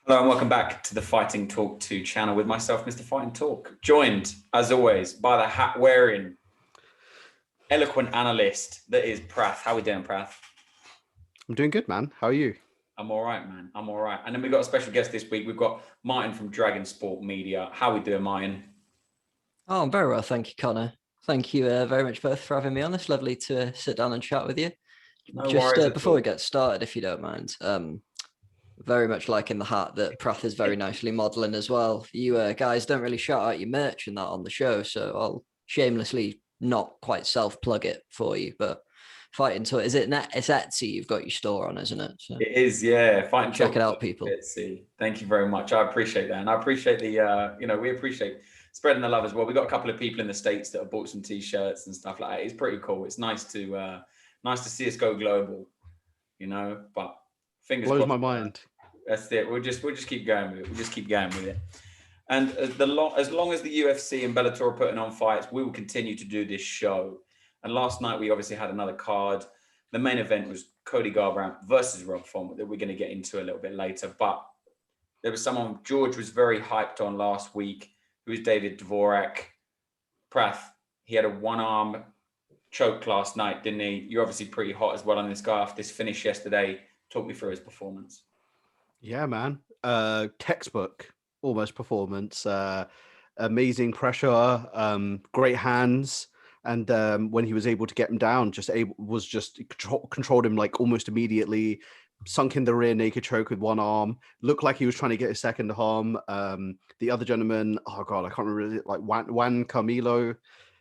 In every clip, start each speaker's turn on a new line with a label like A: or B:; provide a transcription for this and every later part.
A: Hello and welcome back to the Fighting Talk 2 channel with myself, Mr. Fighting Talk, joined, as always, by the hat-wearing, eloquent analyst that is Prath. How are we doing, Prath?
B: I'm doing good, man. How are you?
A: I'm all right, man. I'm all right. And then we've got a special guest this week. We've got Martin from Dragon Sport Media. How are we doing, Martin?
C: Oh, I'm very well, thank you, Connor. Thank you very much both for having me on. It's lovely to sit down and chat with you.
A: No worries
C: Before
A: at
C: we get started, if you don't mind, very much like in the hat that Prath is very nicely modelling as well. You guys don't really shout out your merch and that on the show, so I'll shamelessly not quite self-plug it for you, but Fighting Talk, it's Etsy you've got your store on, isn't it? So
A: It is, yeah. Fighting Talk.
C: check it out, people.
A: Etsy. Thank you very much. I appreciate that. And I appreciate the, we appreciate spreading the love as well. We got a couple of people in the States that have bought some t-shirts and stuff like that. It's pretty cool. It's nice to see us go global, but fingers
B: Blows
A: crossed.
B: my mind.
A: That's it. We'll just keep going with it. We'll just keep going with it. And as long as the UFC and Bellator are putting on fights, we will continue to do this show. And last night we obviously had another card. The main event was Cody Garbrandt versus Rothwell that we're going to get into a little bit later. But there was someone George was very hyped on last week, who was DVorak. Prath, he had a one-arm choke last night, didn't he? You're obviously pretty hot as well on this guy after this finish yesterday. Talk me through his performance.
B: Yeah, man. Textbook almost performance. Amazing pressure. Great hands. And when he was able to get him down, controlled him like almost immediately. Sunk in the rear naked choke with one arm. Looked like he was trying to get his second arm. The other gentleman, oh god, I can't remember it. Like Juan Camilo.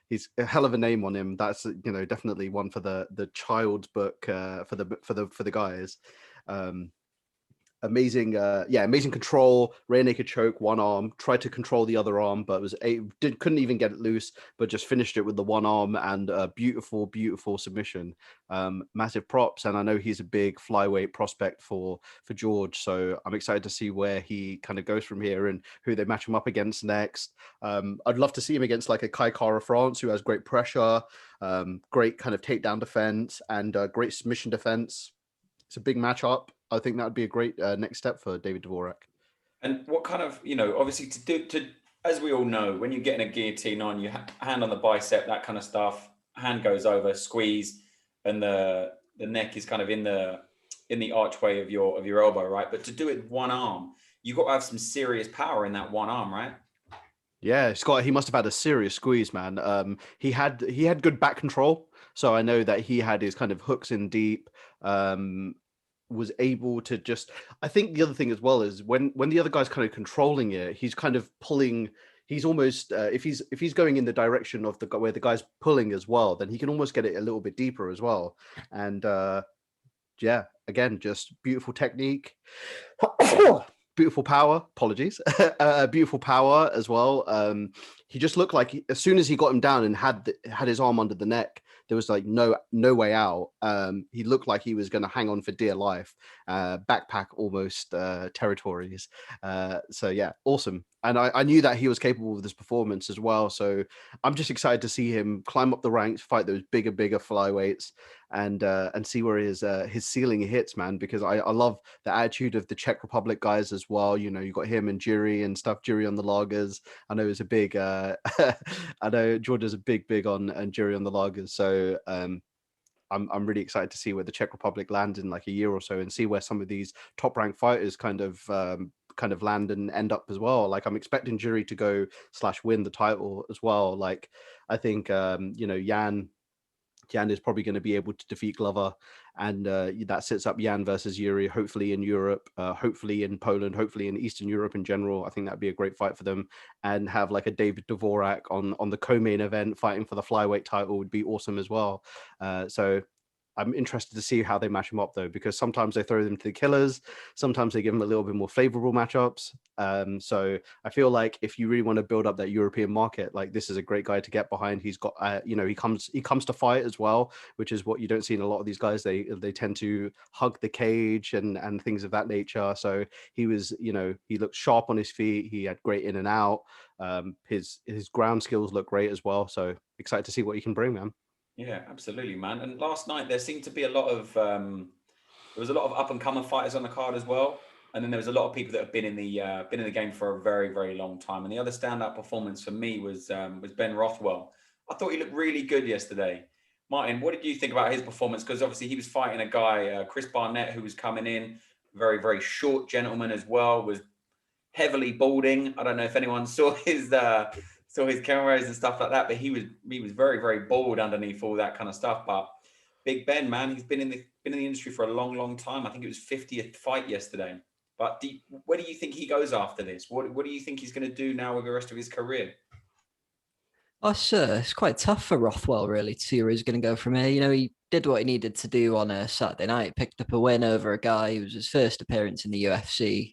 B: He's a hell of a name on him. That's definitely one for the child's book for the guys. Amazing control, rear naked choke, one arm, tried to control the other arm, but couldn't even get it loose, but just finished it with the one arm, and a beautiful submission. Massive props, and I know he's a big flyweight prospect for George, so I'm excited to see where he kind of goes from here and who they match him up against next. I'd love to see him against like a Kai Kara France, who has great pressure, great kind of takedown defense, and great submission defense. It's a big matchup. I think that would be a great next step for DVorak.
A: And what kind of, obviously to as we all know, when you're getting a guillotine on, you hand on the bicep, that kind of stuff, hand goes over, squeeze, and the neck is kind of in the archway of your elbow, right? But to do it with one arm, you've got to have some serious power in that one arm, right?
B: Yeah, Scott, he must have had a serious squeeze, man. He had good back control, so I know that he had his kind of hooks in deep. Was able to just, I think the other thing as well is when the other guy's kind of controlling it, he's kind of pulling, he's almost if he's going in the direction of where the guy's pulling as well, then he can almost get it a little bit deeper as well. And yeah, again, just beautiful technique. Beautiful power, apologies. Beautiful power as well. He just looked like as soon as he got him down and had his arm under the neck, there was like no way out. He looked like he was going to hang on for dear life, backpack almost territories. So yeah, awesome. And I knew that he was capable of this performance as well. So I'm just excited to see him climb up the ranks, fight those bigger flyweights, and see where his ceiling hits, man. Because I love the attitude of the Czech Republic guys as well. You got him and Jury and stuff. Jury on the lagers. I know it's a big. I know Georgia's a big on Jury on the lagers. So I'm really excited to see where the Czech Republic lands in like a year or so, and see where some of these top ranked fighters kind of land and end up as well. Like I'm expecting Jury to go / win the title as well. Like I think Jan is probably going to be able to defeat Glover, and that sets up Jan versus Yuri, hopefully in Europe, hopefully in Poland, hopefully in Eastern Europe in general. I think that'd be a great fight for them, and have like a DVorak on the co-main event fighting for the flyweight title would be awesome as well. So I'm interested to see how they match them up though, because sometimes they throw them to the killers, sometimes they give them a little bit more favorable matchups. So I feel like if you really want to build up that European market, like this is a great guy to get behind. He's got, he comes to fight as well, which is what you don't see in a lot of these guys. They tend to hug the cage and things of that nature. So he was, he looked sharp on his feet. He had great in and out. His ground skills look great as well. So excited to see what he can bring, man.
A: Yeah, absolutely, man. And last night there seemed to be a lot of there was a lot of up and coming fighters on the card as well. And then there was a lot of people that have been in the game for a very, very long time. And the other standout performance for me was Ben Rothwell. I thought he looked really good yesterday. Martin, what did you think about his performance? Because obviously he was fighting a guy, Chris Barnett, who was coming in, very, very short gentleman as well, was heavily balding. I don't know if anyone saw his cameras and stuff like that, but he was very, very bald underneath all that kind of stuff. But Big Ben, man, he's been in the industry for a long, long time. I think it was 50th fight yesterday. But where do you think he goes after this? What do you think he's going to do now with the rest of his career?
C: It's quite tough for Rothwell, really, to see where he's going to go from here. You know, he did what he needed to do on a Saturday night, picked up a win over a guy who was his first appearance in the UFC.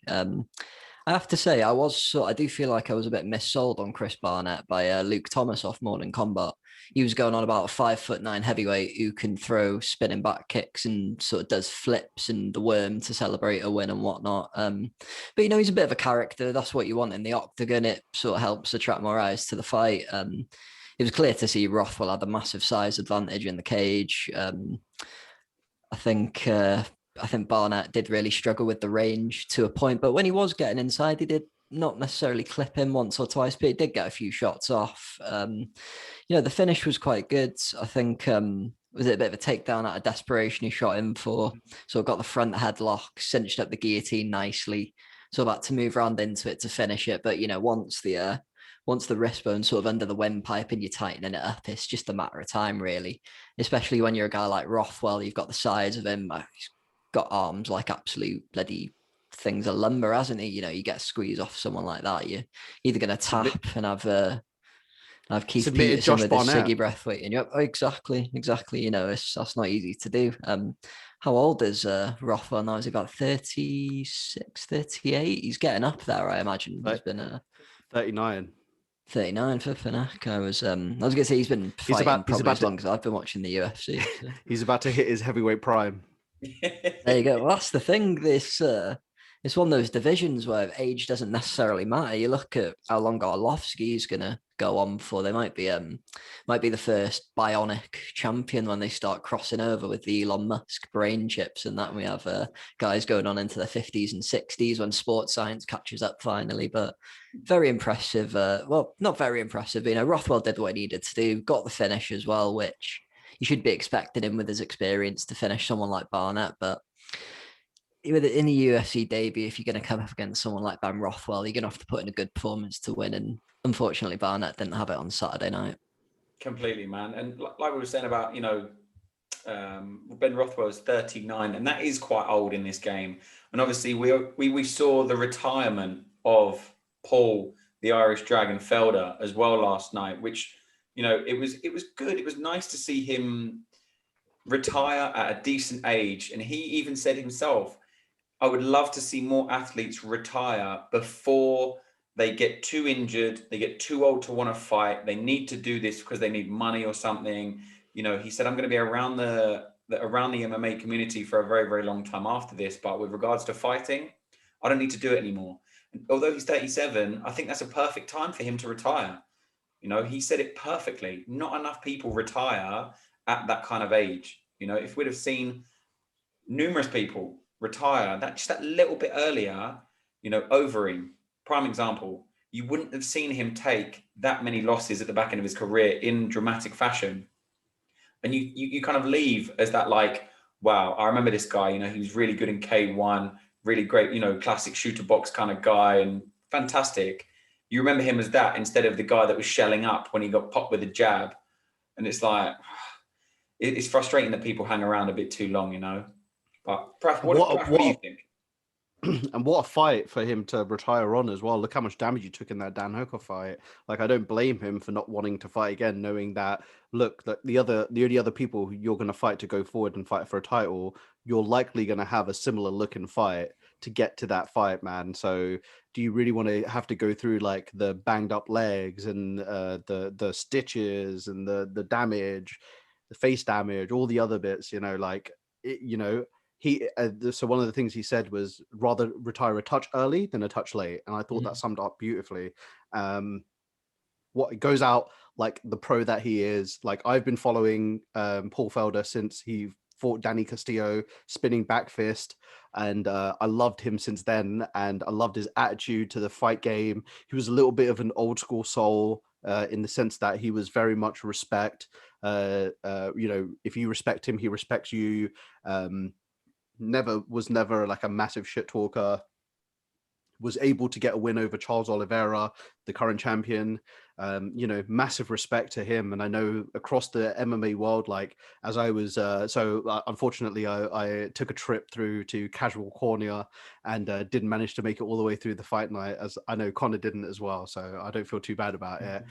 C: I have to say, I do feel like I was a bit missold on Chris Barnett by Luke Thomas off Morning Combat. He was going on about a 5'9" heavyweight who can throw spinning back kicks and sort of does flips and the worm to celebrate a win and whatnot. But, you know, he's a bit of a character. That's what you want in the octagon. It sort of helps attract more eyes to the fight. It was clear to see Rothwell had a massive size advantage in the cage. I think Barnett did really struggle with the range to a point, but when he was getting inside, he did not necessarily clip him once or twice, but he did get a few shots off. You know, the finish was quite good. I think, was it a bit of a takedown out of desperation he shot him for? So got the front headlock, cinched up the guillotine nicely. So about to move around into it to finish it. But, you know, once the wrist bone sort of under the windpipe and you're tightening it up, it's just a matter of time, really. Especially when you're a guy like Rothwell, you've got the size of him. He's got arms like absolute bloody things of lumber, hasn't he? You know, you get squeezed off someone like that, you're either going to tap and have Keith Peterson with his Siggy breath waiting you up. Oh, exactly. You know, that's not easy to do. How old is Rothwell now? Is he about 36, 38? He's getting up there, I imagine. He's been
B: 39.
C: 39 for Fnac. I was going to say he's been fighting probably as long as I've been watching the UFC. So.
B: He's about to hit his heavyweight prime.
C: There you go. Well, that's the thing. It's one of those divisions where age doesn't necessarily matter. You look at how long Arlovsky is going to go on for. They might be the first bionic champion when they start crossing over with the Elon Musk brain chips and that. We have guys going on into the 50s and 60s when sports science catches up finally. But very impressive. Well, not very impressive. But, you know, Rothwell did what he needed to do. Got the finish as well, which you should be expecting him with his experience to finish someone like Barnett. But in the UFC debut, if you're going to come up against someone like Ben Rothwell, you're going to have to put in a good performance to win. And unfortunately, Barnett didn't have it on Saturday night.
A: Completely, man. And like we were saying about, you know, Ben Rothwell is 39, and that is quite old in this game. And obviously, we saw the retirement of Paul, the Irish Dragon Felder, as well last night, which, you know, it was good. It was nice to see him retire at a decent age. And he even said himself, I would love to see more athletes retire before they get too injured, they get too old to want to fight, they need to do this because they need money or something. You know, he said, I'm going to be around the MMA community for a very, very long time after this, but with regards to fighting, I don't need to do it anymore. And although he's 37, I think that's a perfect time for him to retire. You know, he said it perfectly. Not enough people retire at that kind of age. You know, if we'd have seen numerous people retire that little bit earlier, you know, Overeem, prime example, you wouldn't have seen him take that many losses at the back end of his career in dramatic fashion. And you kind of leave as that, like, wow, I remember this guy, you know, he was really good in K1, really great, you know, classic shooter box kind of guy and fantastic. You remember him as that instead of the guy that was shelling up when he got popped with a jab. And it's like, it's frustrating that people hang around a bit too long, you know. But Praf, what do you think?
B: And what a fight for him to retire on as well. Look how much damage he took in that Dan Hooker fight. Like, I don't blame him for not wanting to fight again, knowing that, look, that the only other people you're going to fight to go forward and fight for a title, you're likely going to have a similar looking fight to get to that fight, man. So do you really want to have to go through like the banged up legs and the stitches and the damage, the face damage, all the other bits, you know, like, you know, so one of the things he said was rather retire a touch early than a touch late, and I thought that summed up beautifully. What it goes out like the pro that he is. Like, I've been following Paul Felder since he fought Danny Castillo, spinning back fist. And I loved him since then. And I loved his attitude to the fight game. He was a little bit of an old school soul in the sense that he was very much respect. If you respect him, he respects you. Never like a massive shit talker. Was able to get a win over Charles Oliveira, the current champion. Massive respect to him. And I know across the MMA world, like as I was, unfortunately, I took a trip through to Casual Corner and didn't manage to make it all the way through the fight night, as I know Connor didn't as well. So I don't feel too bad about it.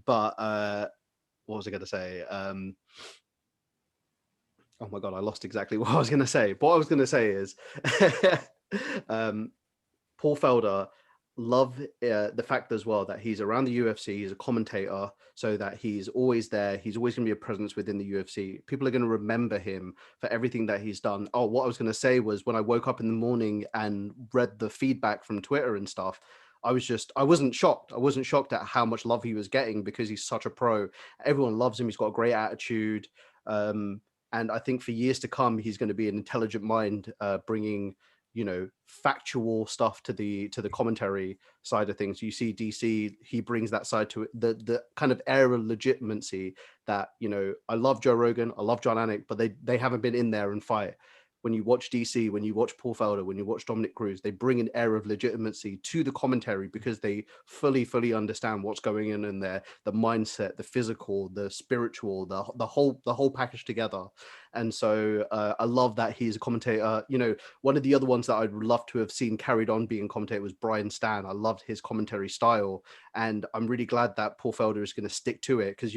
B: But what was I going to say? Oh my God, I lost exactly what I was going to say. What I was going to say is, Paul Felder, love the fact as well that he's around the UFC, he's a commentator, so that he's always there. He's always going to be a presence within the UFC. People are going to remember him for everything that he's done. Oh, what I was going to say was when I woke up in the morning and read the feedback from Twitter and stuff, I wasn't shocked. I wasn't shocked at how much love he was getting because he's such a pro. Everyone loves him. He's got a great attitude. And I think for years to come, he's going to be an intelligent mind, bringing factual stuff to the commentary side of things. You see DC, he brings that side to it, the kind of air of legitimacy that, I love Joe Rogan, I love John Anik, but they haven't been in there and fight. When you watch DC, when you watch Paul Felder, when you watch Dominic Cruz, they bring an air of legitimacy to the commentary because they fully understand what's going on in there, the mindset, the physical, the spiritual, the whole package together. And so I love that he's a commentator. One of the other ones that I'd love to have seen carried on being commentator was Brian Stan. I loved his commentary style, and I'm really glad that Paul Felder is going to stick to it because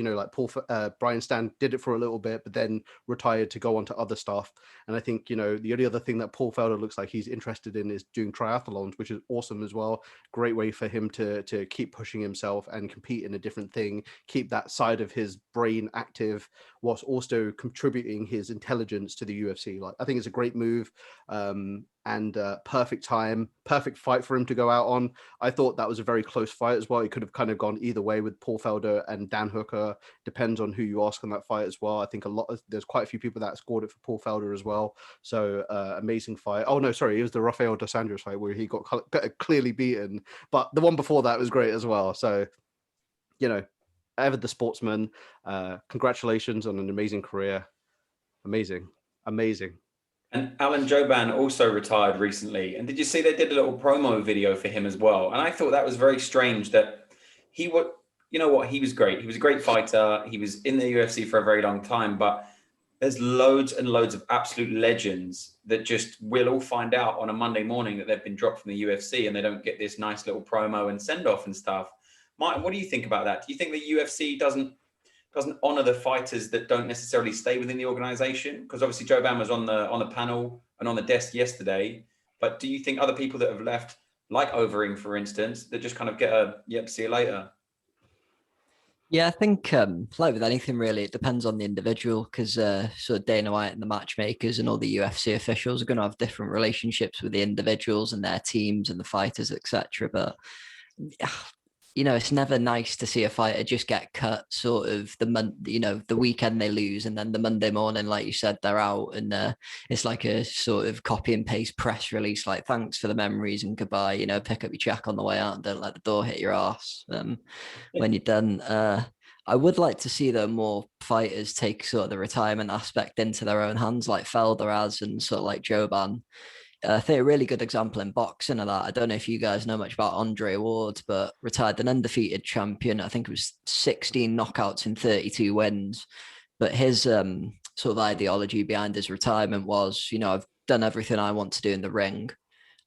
B: Brian Stan did it for a little bit, but then retired to go on to other stuff. And I think the only other thing that Paul Felder looks like he's interested in is doing triathlons, which is awesome as well. Great way for him to keep pushing himself and compete in a different thing, keep that side of his brain active, whilst also contributing his intelligence to the UFC. Like, I think it's a great move, and perfect time, perfect fight for him to go out on. I thought that was a very close fight as well. It could have kind of gone either way with Paul Felder and Dan Hooker. Depends on who you ask on that fight as well. I think there's quite a few people that scored it for Paul Felder as well. So amazing fight. Oh no, sorry, it was the Rafael dos Anjos fight where he got clearly beaten, but the one before that was great as well. So ever the sportsman, congratulations on an amazing career. Amazing.
A: And Alan Jouban also retired recently. And did you see they did a little promo video for him as well? And I thought that was very strange that he would, he was great. He was a great fighter. He was in the UFC for a very long time, but there's loads and loads of absolute legends that just will all find out on a Monday morning that they've been dropped from the UFC and they don't get this nice little promo and send off and stuff. Martin, what do you think about that? Do you think the UFC doesn't honor the fighters that don't necessarily stay within the organization? Because obviously Jouban was on the panel and on the desk yesterday, but do you think other people that have left, like Overing, for instance, that just kind of get a, yep, see you later?
C: Yeah, I think like with anything really, it depends on the individual because sort of Dana White and the matchmakers and all the UFC officials are going to have different relationships with the individuals and their teams and the fighters, etc. But it's never nice to see a fighter just get cut sort of the weekend they lose and then the Monday morning, like you said, they're out and it's like a sort of copy and paste press release, like thanks for the memories and goodbye, pick up your check on the way out and don't let the door hit your ass when you're done. I would like to see though more fighters take sort of the retirement aspect into their own hands like Felder has and sort of like Jouban. I think a really good example in boxing of that. I don't know if you guys know much about Andre Ward, but retired an undefeated champion. I think it was 16 knockouts in 32 wins. But his sort of ideology behind his retirement was, I've done everything I want to do in the ring.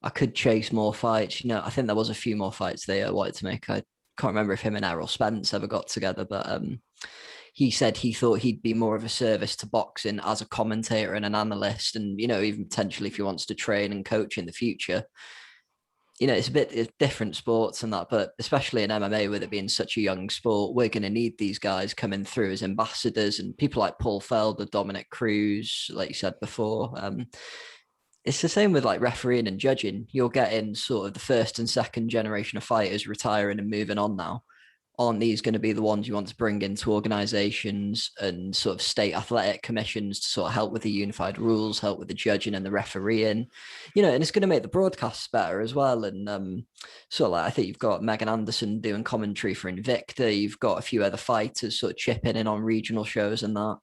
C: I could chase more fights. I think there was a few more fights they wanted to make. I can't remember if him and Errol Spence ever got together, but he said he thought he'd be more of a service to boxing as a commentator and an analyst. And, even potentially if he wants to train and coach in the future, it's different sports and that, but especially in MMA, with it being such a young sport, we're going to need these guys coming through as ambassadors and people like Paul Felder, Dominic Cruz, like you said before. It's the same with like refereeing and judging. You're getting sort of the first and second generation of fighters retiring and moving on now. aren't these going to be the ones you want to bring into organizations and sort of state athletic commissions to sort of help with the unified rules, help with the judging and the refereeing, and it's going to make the broadcasts better as well. And sort of like, I think you've got Megan Anderson doing commentary for Invicta. You've got a few other fighters sort of chipping in on regional shows and that.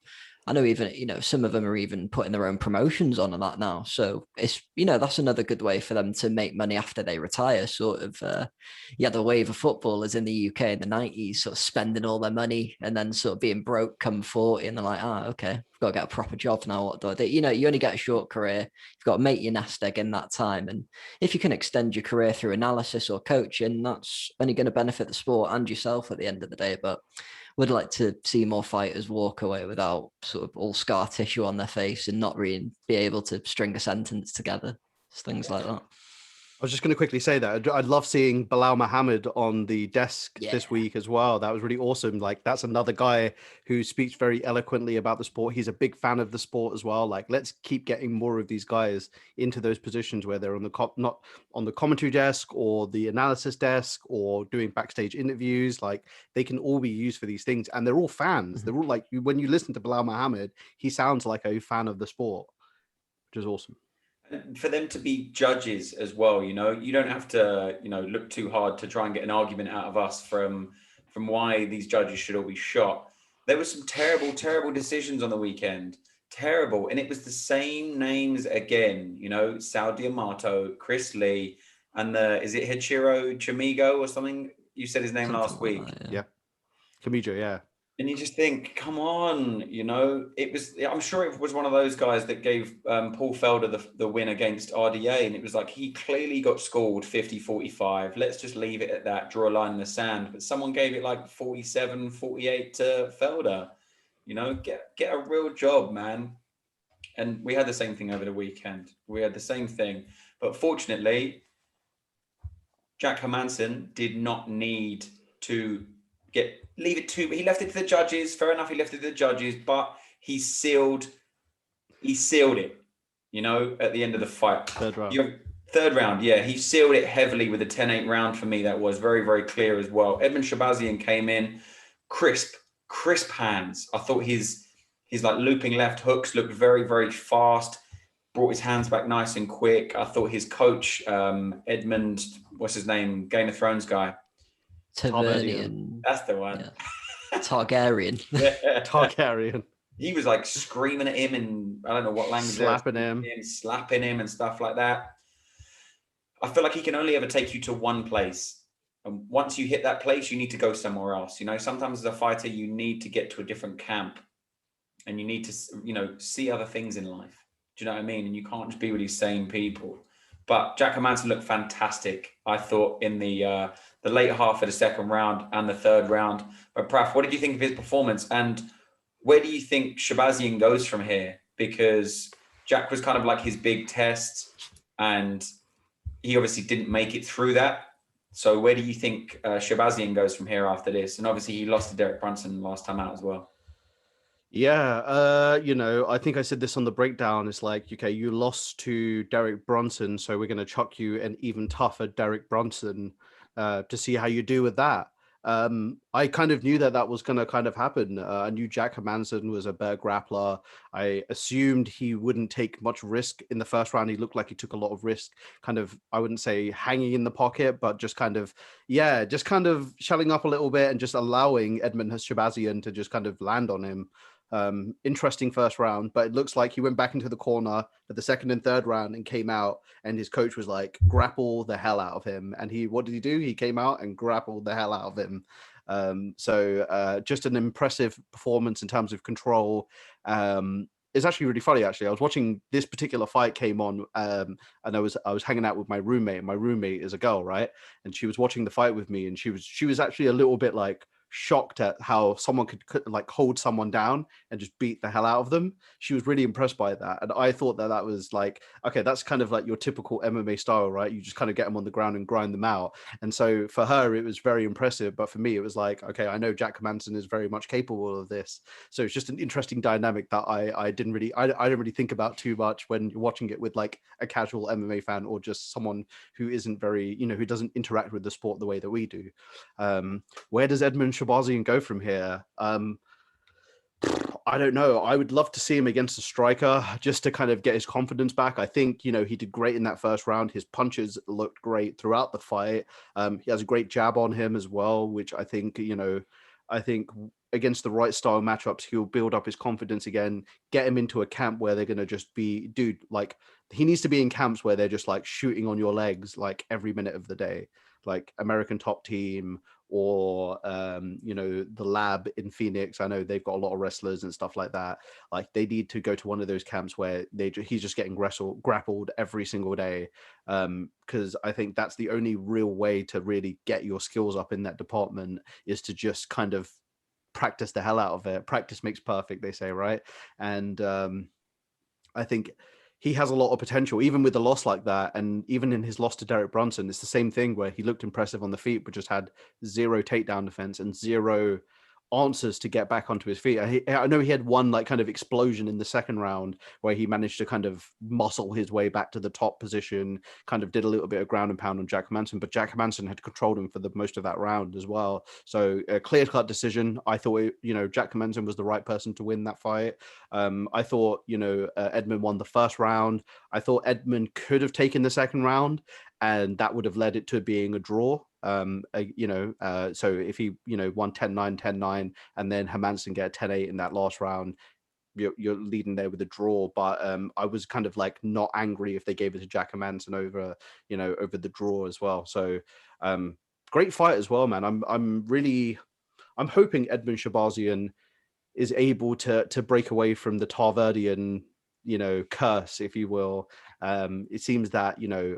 C: I know even, some of them are even putting their own promotions on and that now. So it's, that's another good way for them to make money after they retire. Sort of, the wave of footballers in the UK in the 90s, sort of spending all their money and then sort of being broke come 40. And they're like, okay, I've got to get a proper job now. What do I do? You only get a short career. You've got to make your nest egg in that time. And if you can extend your career through analysis or coaching, that's only going to benefit the sport and yourself at the end of the day. But would like to see more fighters walk away without sort of all scar tissue on their face and not really be able to string a sentence together. Things like that.
B: I was just going to quickly say that I'd love seeing Bilal Muhammad on the desk this week as well. That was really awesome. Like, that's another guy who speaks very eloquently about the sport. He's a big fan of the sport as well. Like, let's keep getting more of these guys into those positions where they're on the not on the commentary desk or the analysis desk or doing backstage interviews. Like, they can all be used for these things, and they're all fans. They're all like, when you listen to Bilal Muhammad, he sounds like a fan of the sport, which is awesome.
A: For them to be judges as well, you don't have to, look too hard to try and get an argument out of us from why these judges should all be shot. There were some terrible, terrible decisions on the weekend. Terrible. And it was the same names again, Sal D'Amato, Chris Lee, and is it Hachiro Chimigo or something? You said his name last week.
B: Yeah. Chimigo, yeah.
A: And you just think, come on, I'm sure it was one of those guys that gave Paul Felder the win against RDA. And it was like, he clearly got scored 50-45. Let's just leave it at that, draw a line in the sand. But someone gave it like 47-48 to Felder. Get a real job, man. And we had the same thing over the weekend. We had the same thing. But fortunately, Jack Hermansson did not need to leave it to. He left it to the judges. Fair enough, he left it to the judges, but he sealed it. At the end of the fight. Third round, yeah, he sealed it heavily with a 10-8 round for me. That was very, very clear as well. Edmund Shabazian came in, crisp hands. I thought his like looping left hooks looked very, very fast. Brought his hands back nice and quick. I thought his coach, Edmund, what's his name, Game of Thrones guy.
C: Tavernian.
A: That's the one.
C: Yeah. Targaryen.
B: Targaryen.
A: He was like screaming at him in, I don't know what language.
B: Slapping him
A: and stuff like that. I feel like he can only ever take you to one place. And once you hit that place, you need to go somewhere else. Sometimes as a fighter, you need to get to a different camp and you need to, see other things in life. Do you know what I mean? And you can't just be with these same people. But Jack Hermansson looked fantastic, I thought, in the late half of the second round and the third round. But Praf, what did you think of his performance? And where do you think Shabazian goes from here? Because Jack was kind of like his big test and he obviously didn't make it through that. So where do you think Shabazian goes from here after this? And obviously he lost to Derek Brunson last time out as well.
B: Yeah, I think I said this on the breakdown. It's like, okay, you lost to Derek Brunson, so we're going to chuck you an even tougher Derek Brunson to see how you do with that. I kind of knew that was going to kind of happen. I knew Jack Hermansson was a better grappler. I assumed he wouldn't take much risk in the first round. He looked like he took a lot of risk, kind of, I wouldn't say hanging in the pocket, but just kind of shelling up a little bit and just allowing Edmund Shabazian to just kind of land on him. Interesting first round, but it looks like he went back into the corner at the second and third round and came out, and his coach was like, grapple the hell out of him. And what did he do? He came out and grappled the hell out of him. So just an impressive performance in terms of control. It's actually really funny. Actually, I was watching this particular fight came on, and I was hanging out with my roommate. And my roommate is a girl, right? And she was watching the fight with me, and she was actually a little bit like shocked at how someone could like hold someone down and just beat the hell out of them. She was really impressed by that. And I thought that was like, okay, that's kind of like your typical MMA style, right? You just kind of get them on the ground and grind them out. And so for her, it was very impressive. But for me, it was like, okay, I know Jack Hermansson is very much capable of this. So it's just an interesting dynamic that I didn't really think about too much when you're watching it with like a casual MMA fan or just someone who isn't very, who doesn't interact with the sport the way that we do. Where does Edmund Shabazian go from here? I don't know. I would love to see him against a striker just to kind of get his confidence back. I think, he did great in that first round. His punches looked great throughout the fight. He has a great jab on him as well, which I think, against the right style matchups, he'll build up his confidence again, get him into a camp where they're going to just be, dude, like he needs to be in camps where they're just like shooting on your legs, like every minute of the day, like American Top Team or, the Lab in Phoenix. I know they've got a lot of wrestlers and stuff like that. Like they need to go to one of those camps where he's just getting grappled every single day. Because I think that's the only real way to really get your skills up in that department, is to just kind of practice the hell out of it. Practice makes perfect, they say, right? And I think he has a lot of potential, even with a loss like that. And even in his loss to Derek Brunson, it's the same thing where he looked impressive on the feet, but just had zero takedown defense and zero answers to get back onto his feet. I know he had one like kind of explosion in the second round where he managed to kind of muscle his way back to the top position, kind of did a little bit of ground and pound on Jack Hermansson, but Jack Hermansson had controlled him for the most of that round as well. So a clear-cut decision. I thought, Jack Hermansson was the right person to win that fight. I thought, Edmund won the first round. I thought Edmund could have taken the second round, and that would have led it to being a draw. So if he, won 10-9, 10-9, and then Hermansson get 10-8 in that last round, you're leading there with a draw. But I was kind of like not angry if they gave it to Jack Hermansson over the draw as well. So great fight as well, man. I'm hoping Edmund Shabazian is able to break away from the Tarverdian curse, if you will. It seems that,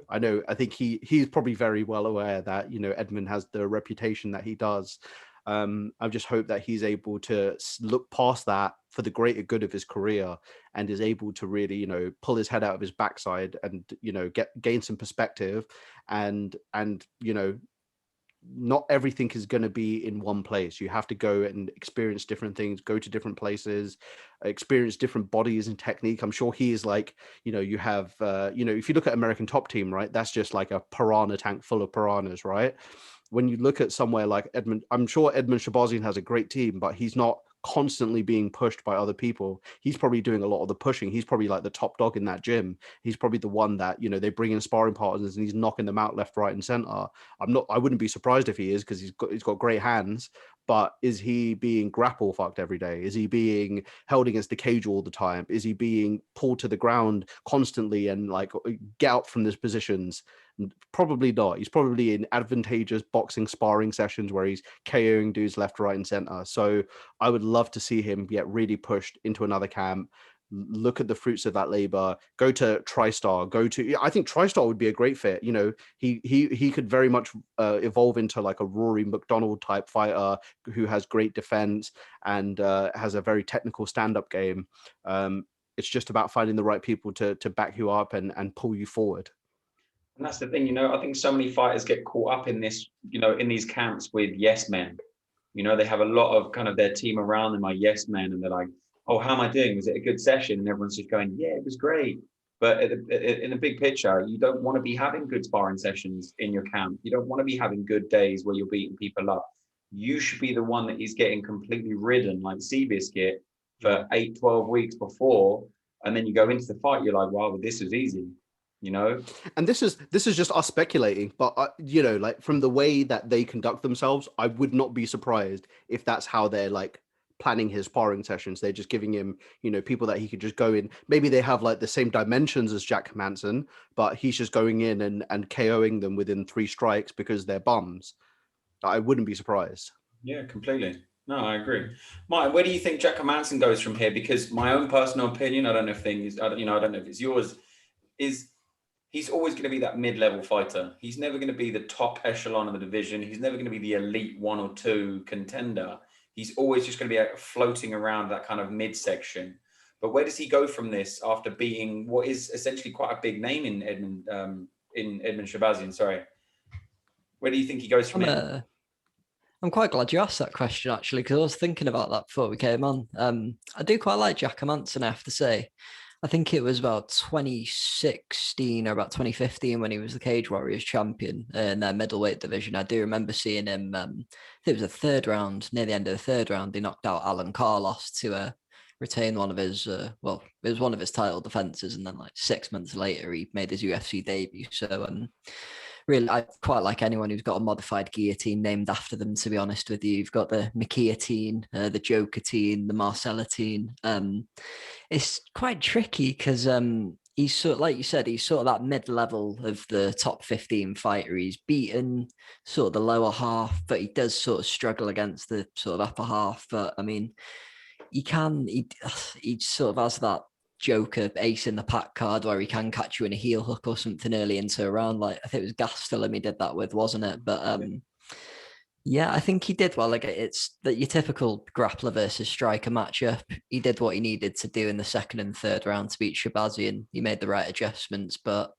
B: I think he's probably very well aware that, Edmund has the reputation that he does. I just hope that he's able to look past that for the greater good of his career, and is able to really, pull his head out of his backside and, gain some perspective and, not everything is going to be in one place. You have to go and experience different things, go to different places, experience different bodies and technique. I'm sure he is like, you have, if you look at American Top Team, right, that's just like a piranha tank full of piranhas, right? When you look at somewhere like Edmund, I'm sure Edmund Shabazian has a great team, but he's not constantly being pushed by other people. He's probably doing a lot of the pushing. He's probably like the top dog in that gym. He's probably the one that, they bring in sparring partners and he's knocking them out left, right, and center. I wouldn't be surprised if he is, because he's got great hands. But is he being grapple fucked every day? Is he being held against the cage all the time? Is he being pulled to the ground constantly and like get out from these positions? Probably not. He's probably in advantageous boxing sparring sessions where he's KOing dudes left, right, and center. So I would love to see him get really pushed into another camp, look at the fruits of that labor, go to TriStar, I think TriStar would be a great fit. He could very much evolve into like a Rory McDonald type fighter who has great defense and has a very technical stand-up game. It's just about finding the right people to back you up and pull you forward.
A: And that's the thing, I think so many fighters get caught up in this, in these camps with yes men. They have a lot of kind of their team around them are yes men, and they're like, oh, how am I doing? Was it a good session? And everyone's just going, yeah, it was great. But in the big picture, you don't want to be having good sparring sessions in your camp. You don't want to be having good days where you're beating people up. You should be the one that is getting completely ridden like Seabiscuit for 8-12 weeks before. And then you go into the fight, you're like, wow, this is easy.
B: And this is just us speculating, but like from the way that they conduct themselves, I would not be surprised if that's how they're like planning his sparring sessions. They're just giving him, people that he could just go in. Maybe they have like the same dimensions as Jack Hermansson, but he's just going in and KOing them within 3 strikes because they're bums. I wouldn't be surprised.
A: Yeah, completely. No, I agree. Mike, where do you think Jack Hermansson goes from here? Because my own personal opinion, I don't know if it's yours, is he's always going to be that mid-level fighter. He's never going to be the top echelon of the division. He's never going to be the elite 1 or 2 contender. He's always just going to be floating around that kind of midsection. But where does he go from this after being what is essentially quite a big name in Edmund Shabazian? Sorry. Where do you think he goes from here?
C: I'm quite glad you asked that question, actually, because I was thinking about that before we came on. I do quite like Hermansson, I have to say. I think it was about 2016 or about 2015 when he was the Cage Warriors champion in their middleweight division. I do remember seeing him, I think it was the third round, near the end of the third round, he knocked out Alan Carlos to retain one of his, it was one of his title defenses. And then like 6 months later, he made his UFC debut. So really, I quite like anyone who's got a modified guillotine named after them, to be honest with you. You've got the McKeotine, the Jokatine, the Marcellitine. It's quite tricky because he's sort of, like you said, he's sort of that mid-level of the top 15 fighter. He's beaten sort of the lower half, but he does sort of struggle against the sort of upper half. But I mean, he sort of has that Joker ace in the pack card where he can catch you in a heel hook or something early into a round. Like I think it was Gastelum he did that with, wasn't it? But yeah, I think he did well. Like it's that your typical grappler versus striker matchup. He did what he needed to do in the second and third round to beat Shabazian. He made the right adjustments, but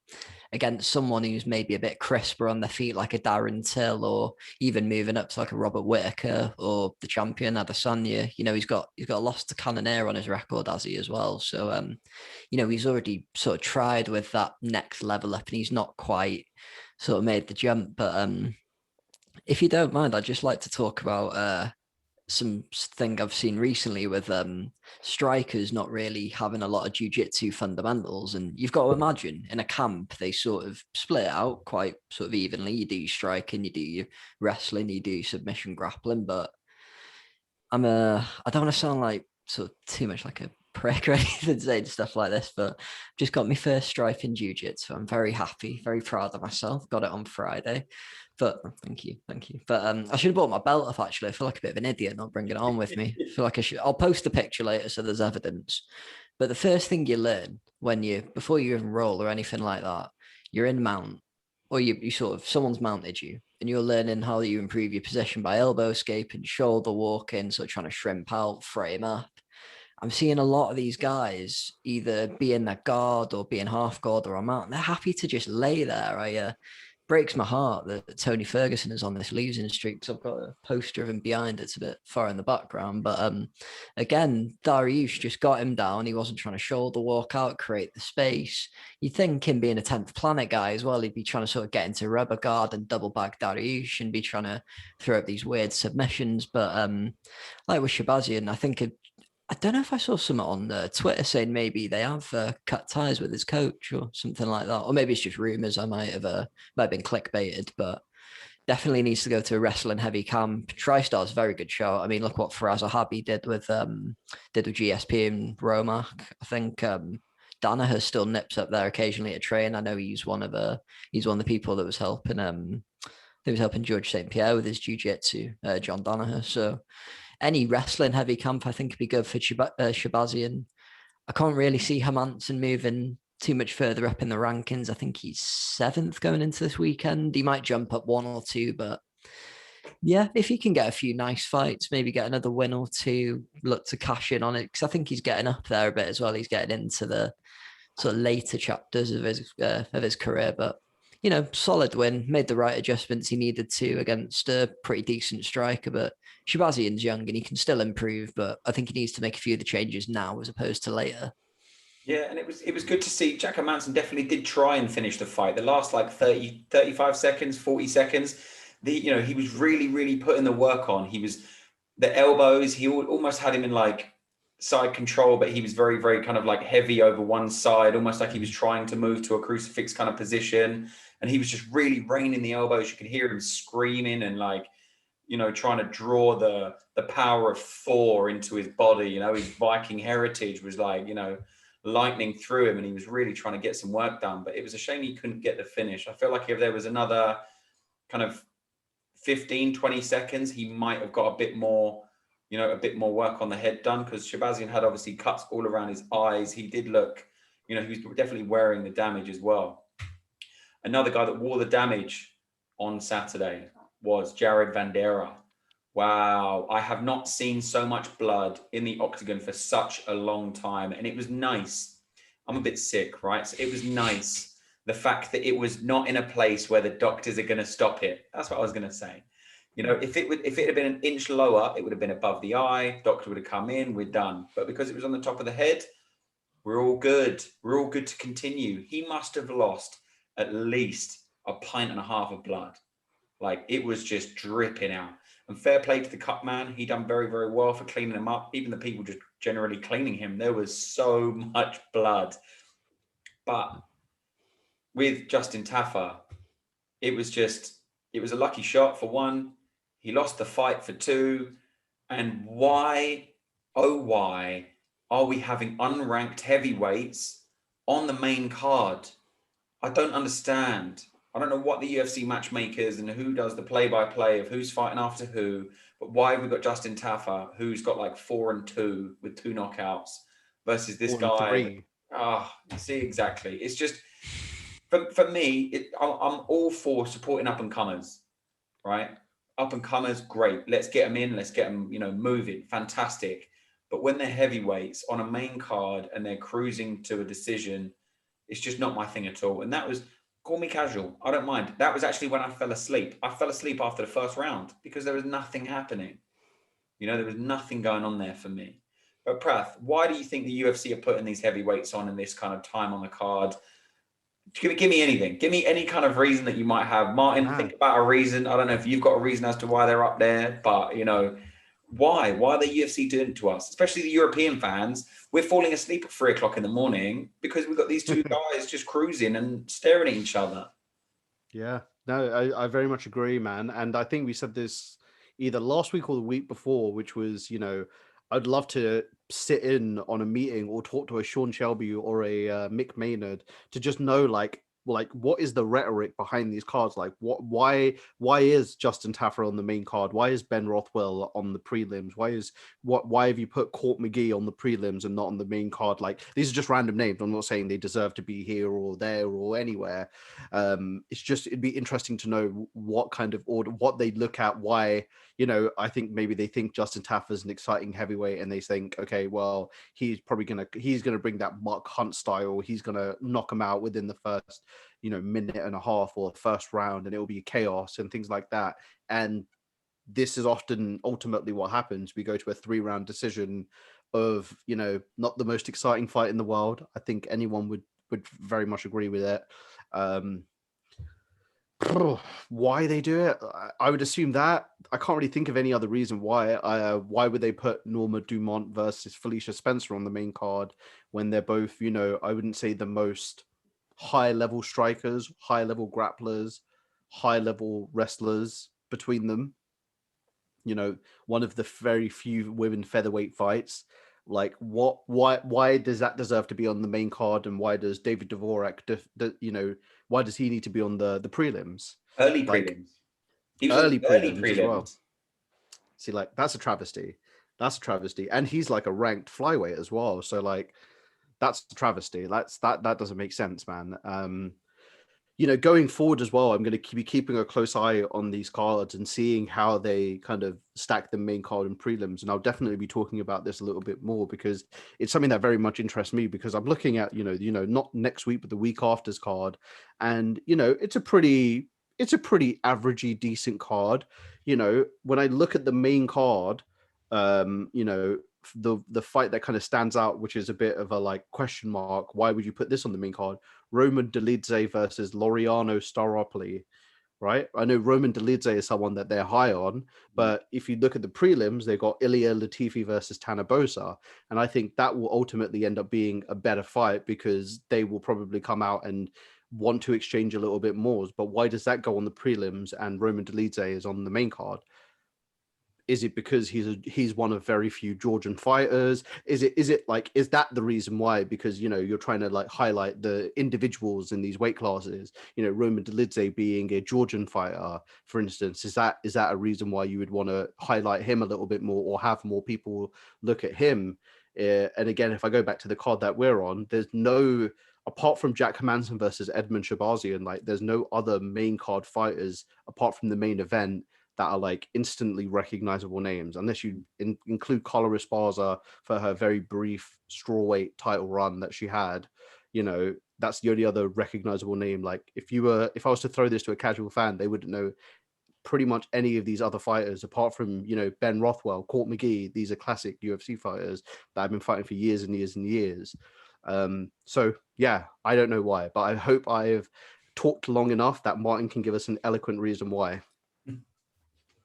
C: against someone who's maybe a bit crisper on their feet, like a Darren Till, or even moving up to like a Robert Whittaker or the champion Adesanya, he's got a loss to Cannonier on his record, has he, as well? So, he's already sort of tried with that next level up, and he's not quite sort of made the jump. But if you don't mind, I'd just like to talk about something I've seen recently with strikers not really having a lot of jiu-jitsu fundamentals. And you've got to imagine in a camp, they sort of split it out quite sort of evenly. You do your striking, you do your wrestling, you do your submission grappling. But I don't want to sound like sort of too much like a prick or anything saying stuff like this, but just got my first stripe in jiu-jitsu. I'm very happy, very proud of myself. Got it on Friday. But thank you. But I should have bought my belt off, actually. I feel like a bit of an idiot not bringing it on with me. I feel like I should. I'll post the picture later so there's evidence. But the first thing you learn before you even roll or anything like that, you're in mount, or you sort of, someone's mounted you, and you're learning how you improve your position by elbow escaping, shoulder walking, sort of trying to shrimp out, frame up. I'm seeing a lot of these guys either being their guard or being half guard or on mount. They're happy to just lay there. Breaks my heart that Tony Ferguson is on this losing streak, because I've got a poster of him behind. It's a bit far in the background, but again, Dariush just got him down. He wasn't trying to shoulder walk out, create the space. You'd think him being a 10th planet guy as well, he'd be trying to sort of get into rubber guard and double back Dariush and be trying to throw up these weird submissions. But like with Shabazian, I don't know if I saw something on Twitter saying maybe they have cut ties with his coach or something like that. Or maybe it's just rumors. I might have been clickbaited, but definitely needs to go to a wrestling heavy camp. TriStar's a very good show. I mean, look what Faraz Ahabi did with GSP and Romac. I think Danaher still nips up there occasionally to train. I know he's one of the people that was helping George St. Pierre with his jiu-jitsu, John Danaher. So any wrestling heavy camp, I think, would be good for Shabazian. I can't really see Hermansson moving too much further up in the rankings. I think he's 7th going into this weekend. He might jump up 1 or 2, but yeah, if he can get a few nice fights, maybe get another win or 2, look to cash in on it, because I think he's getting up there a bit as well. He's getting into the sort of later chapters of his career, but solid win, made the right adjustments he needed to against a pretty decent striker. But Shabazian's young and he can still improve, but I think he needs to make a few of the changes now as opposed to later.
A: Yeah, and it was good to see. Jack Hermansson definitely did try and finish the fight. The last like 30, 35 seconds, 40 seconds, he was really, really putting the work on. He was the elbows. He almost had him in like side control, but he was very, very kind of like heavy over one side, almost like he was trying to move to a crucifix kind of position. And he was just really raining the elbows. You could hear him screaming and like, trying to draw the power of Thor into his body. His Viking heritage was like, lightning through him, and he was really trying to get some work done. But it was a shame he couldn't get the finish. I feel like if there was another kind of 15, 20 seconds, he might have got a bit more work on the head done, because Shabazian had obviously cuts all around his eyes. He did look, he was definitely wearing the damage as well. Another guy that wore the damage on Saturday was Jared Vandera. Wow, I have not seen so much blood in the octagon for such a long time. And it was nice. I'm a bit sick, right? So it was nice. The fact that it was not in a place where the doctors are going to stop it. That's what I was going to say. You know, if it had been an inch lower, it would have been above the eye. Doctor would have come in, we're done. But because it was on the top of the head, we're all good. We're all good to continue. He must have lost at least a pint and a half of blood. Like, it was just dripping out. And fair play to the cup man. He done very, very well for cleaning him up. Even the people just generally cleaning him. There was so much blood. But with Justin Taffer, it was a lucky shot for one. He lost the fight for two. And why, oh why, are we having unranked heavyweights on the main card? I don't understand. I don't know what the UFC matchmakers and who does the play-by-play of who's fighting after who, but why have we got Justin Taffer, who's got like 4-2 with 2 knockouts, versus this guy? You see, exactly. It's just, for me, I'm all for supporting up-and-comers, right? Up-and-comers, great. Let's get them in. Let's get them, moving. Fantastic. But when they're heavyweights on a main card and they're cruising to a decision, it's just not my thing at all. And that was, call me casual. I don't mind. That was actually when I fell asleep. I fell asleep after the first round because there was nothing happening. There was nothing going on there for me. But Prath, why do you think the UFC are putting these heavyweights on in this kind of time on the card? Give me anything. Give me any kind of reason that you might have. Martin, think about a reason. I don't know if you've got a reason as to why they're up there, but, why? Why are the UFC doing it to us? Especially the European fans. We're falling asleep at 3 o'clock in the morning because we've got these two guys just cruising and staring at each other.
B: Yeah, no, I very much agree, man. And I think we said this either last week or the week before, which was, I'd love to sit in on a meeting or talk to a Sean Shelby or a Mick Maynard to just know, like what is the rhetoric behind these cards? Like, why is Justin Taffer on the main card? Why is Ben Rothwell on the prelims? Why have you put Court McGee on the prelims and not on the main card? Like, these are just random names. I'm not saying they deserve to be here or there or anywhere. It's just, it'd be interesting to know what kind of order, what they look at, why. I think maybe they think Justin Taffer's an exciting heavyweight and they think, okay, well, he's gonna bring that Mark Hunt style. He's gonna knock him out within the first, minute and a half or first round, and it will be chaos and things like that. And this is often ultimately what happens. We go to a 3-round decision of, not the most exciting fight in the world. I think anyone would very much agree with it. Why they do it, I would assume that. I can't really think of any other reason why. Why would they put Norma Dumont versus Felicia Spencer on the main card when they're both, I wouldn't say the most high-level strikers, high-level grapplers, high-level wrestlers between them. One of the very few women featherweight fights. Like, why does that deserve to be on the main card, and why does David DVorak, why does he need to be on the prelims?
A: Early prelims.
B: Early prelims as well. See, like, that's a travesty. And he's like a ranked flyweight as well. So, like, that's a travesty. That doesn't make sense, man. Going forward as well, I'm going to be keeping a close eye on these cards and seeing how they kind of stack the main card and prelims. And I'll definitely be talking about this a little bit more because it's something that very much interests me, because I'm looking at, not next week, but the week after's card. And, it's a pretty averagey, decent card. When I look at the main card, the fight that kind of stands out, which is a bit of a like question mark, why would you put this on the main card? Roman Dolidze versus Laureano Staropoli, right? I know Roman Dolidze is someone that they're high on, but if you look at the prelims, they got Ilia Latifi versus Tanner Bosa, and I think that will ultimately end up being a better fight because they will probably come out and want to exchange a little bit more. But why does that go on the prelims and Roman Dolidze is on the main card? Is it because he's one of very few Georgian fighters? Is that the reason why? Because, you're trying to like highlight the individuals in these weight classes, Roman Dolidze being a Georgian fighter, for instance, is that a reason why you would want to highlight him a little bit more or have more people look at him? And again, if I go back to the card that we're on, there's no apart from Jack Hermansson versus Edmund Shabazian, like there's no other main card fighters apart from the main event that are like instantly recognizable names, unless you include Carla Esparza for her very brief strawweight title run that she had. You know, that's the only other recognizable name. Like if I was to throw this to a casual fan, they wouldn't know pretty much any of these other fighters apart from, you know, Ben Rothwell, Court McGee. These are classic UFC fighters that have been fighting for years and years and years. So yeah, I don't know why, but I hope I've talked long enough that Martin can give us an eloquent reason why.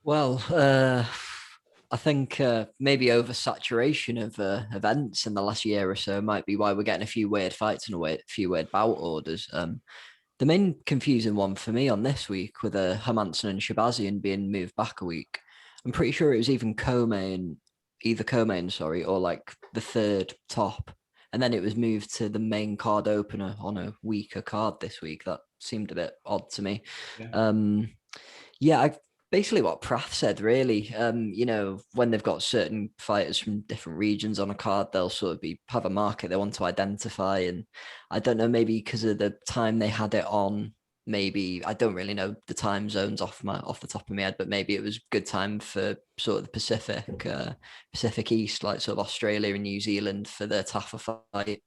C: Well, I think maybe oversaturation of events in the last year or so might be why we're getting a few weird fights and a few weird bout orders. The main confusing one for me on this week with Hermansson and Shabazian being moved back a week, I'm pretty sure it was either co-main, or like the third top. And then it was moved to the main card opener on a weaker card this week. That seemed a bit odd to me. Yeah. Basically what Prath said, really. You know, when they've got certain fighters from different regions on a card, they'll sort of have a market they want to identify. And I don't know, maybe because of the time they had it on, maybe I don't really know the time zones off the top of my head, but maybe it was good time for sort of the Pacific East, like sort of Australia and New Zealand for the TAFA fight.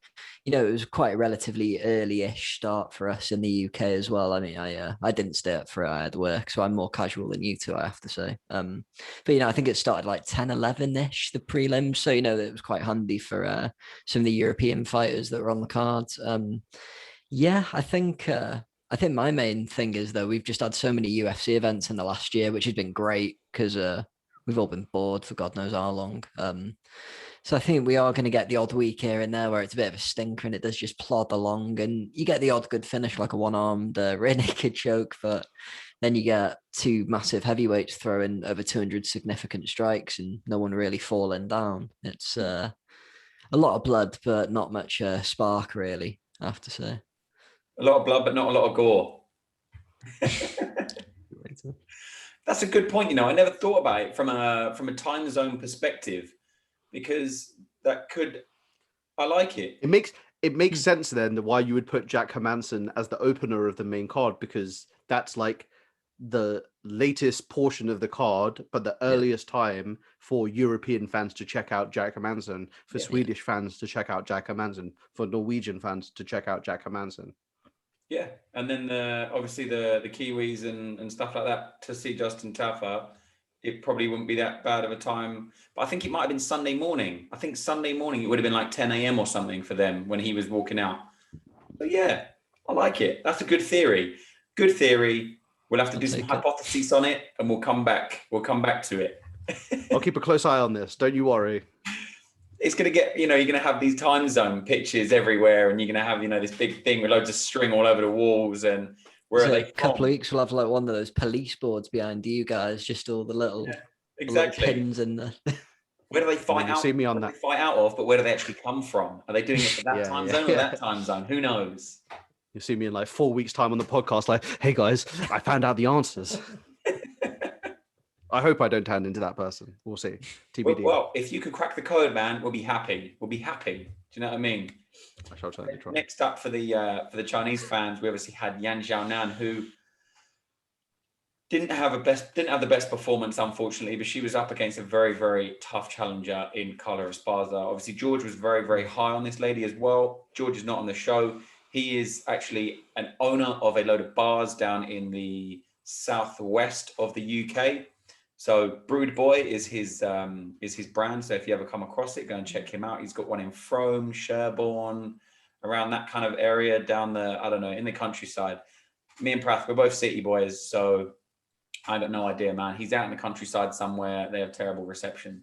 C: You know, it was quite a relatively early-ish start for us in the UK as well. I mean, I didn't stay up for it. I had work, so I'm more casual than you two, I have to say. But, you know, I think it started like 10, 11-ish, the prelims. So, you know, it was quite handy for some of the European fighters that were on the cards. Yeah, I think my main thing is, though, we've just had so many UFC events in the last year, which has been great because we've all been bored for God knows how long. So I think we are going to get the odd week here and there where it's a bit of a stinker and it does just plod along, and you get the odd good finish like a one-armed rear naked choke, but then you get two massive heavyweights throwing over 200 significant strikes and no one really falling down. It's a lot of blood, but not much spark, really, I have to say.
A: A lot of blood, but not a lot of gore. That's a good point. You know, I never thought about it from a time zone perspective, because I like it.
B: It makes sense then why you would put Jack Hermansson as the opener of the main card, because that's like the latest portion of the card, but the earliest time for European fans to check out Jack Hermansson, for Swedish fans to check out Jack Hermansson, for Norwegian fans to check out Jack Hermansson.
A: Yeah, and then obviously the Kiwis and stuff like that to see Justin Tafa, it probably wouldn't be that bad of a time. But I think it might have been Sunday morning. I think Sunday morning it would have been like 10 a.m. or something for them when he was walking out. But yeah, I like it. That's a good theory. Good theory. We'll have to do some hypotheses on it, and we'll come back. We'll come back to it.
B: I'll keep a close eye on this. Don't you worry.
A: It's going to get, you know, you're going to have these time zone pictures everywhere, and you're going to have, you know, this big thing with loads of string all over the walls. And where are they from?
C: A couple of weeks, we'll have like one of those police boards behind you guys, just all the little, little pins in the.
A: Where do they fight out?
B: See me on that.
A: They fight out of, but where do they actually come from? Are they doing it for that time zone or that time zone? Who knows?
B: You see me in like 4 weeks' time on the podcast, like, hey guys, I found out the answers. I hope I don't turn into that person. We'll see. TBD.
A: Well, if you can crack the code, man, we'll be happy. We'll be happy. Do you know what I mean?
B: I shall certainly try.
A: Next up for the Chinese fans, we obviously had Yan Xiaonan, who didn't have the best performance, unfortunately, but she was up against a very, very tough challenger in Carla Esparza. Obviously, George was very, very high on this lady as well. George is not on the show. He is actually an owner of a load of bars down in the southwest of the UK. So Brood Boy is his brand. So if you ever come across it, go and check him out. He's got one in Frome, Sherborne, around that kind of area down in the countryside. Me and Prath, we're both city boys, so I got no idea, man. He's out in the countryside somewhere. They have terrible reception.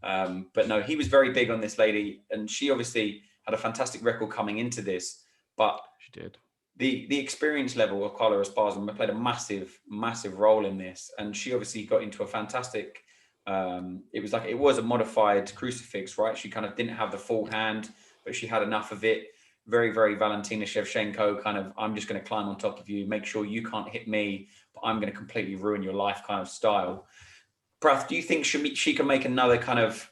A: But no, he was very big on this lady, and she obviously had a fantastic record coming into this. But
B: she did.
A: The experience level of Carla Esparza played a massive, massive role in this. And she obviously got into a fantastic, it was a modified crucifix, right? She kind of didn't have the full hand, but she had enough of it. Very, very Valentina Shevchenko kind of, I'm just going to climb on top of you, make sure you can't hit me, but I'm going to completely ruin your life kind of style. Prath, do you think she can make another kind of,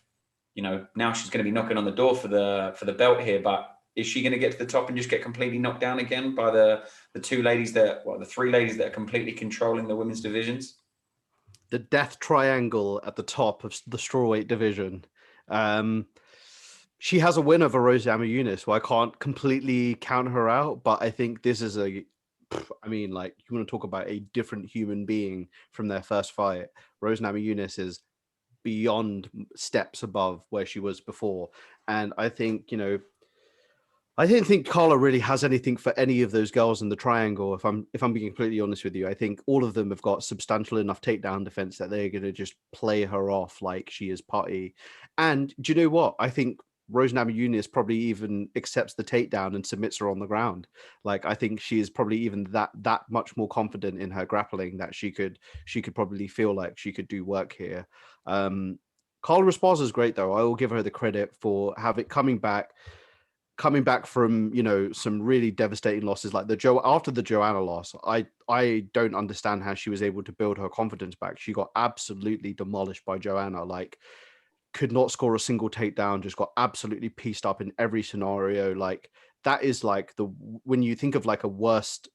A: you know, now she's going to be knocking on the door for the belt here, but is she going to get to the top and just get completely knocked down again by the two ladies the three ladies that are completely controlling the women's divisions?
B: The death triangle at the top of the strawweight division. She has a win over Rose Namajunas, so I can't completely count her out. But I think this is you want to talk about a different human being from their first fight. Rose Namajunas is beyond steps above where she was before, and I think I don't think Carla really has anything for any of those girls in the triangle. If I'm being completely honest with you, I think all of them have got substantial enough takedown defense that they're going to just play her off like she is putty. And do you know what? I think Rose Namajunas probably even accepts the takedown and submits her on the ground. Like I think she is probably even that much more confident in her grappling that she could probably feel like she could do work here. Carla Esparza is great though. I will give her the credit for coming back from some really devastating losses like after the Joanna loss. I don't understand how she was able to build her confidence back. She got absolutely demolished by Joanna, like could not score a single takedown, just got absolutely pieced up in every scenario. Like that is like when you think of like a worst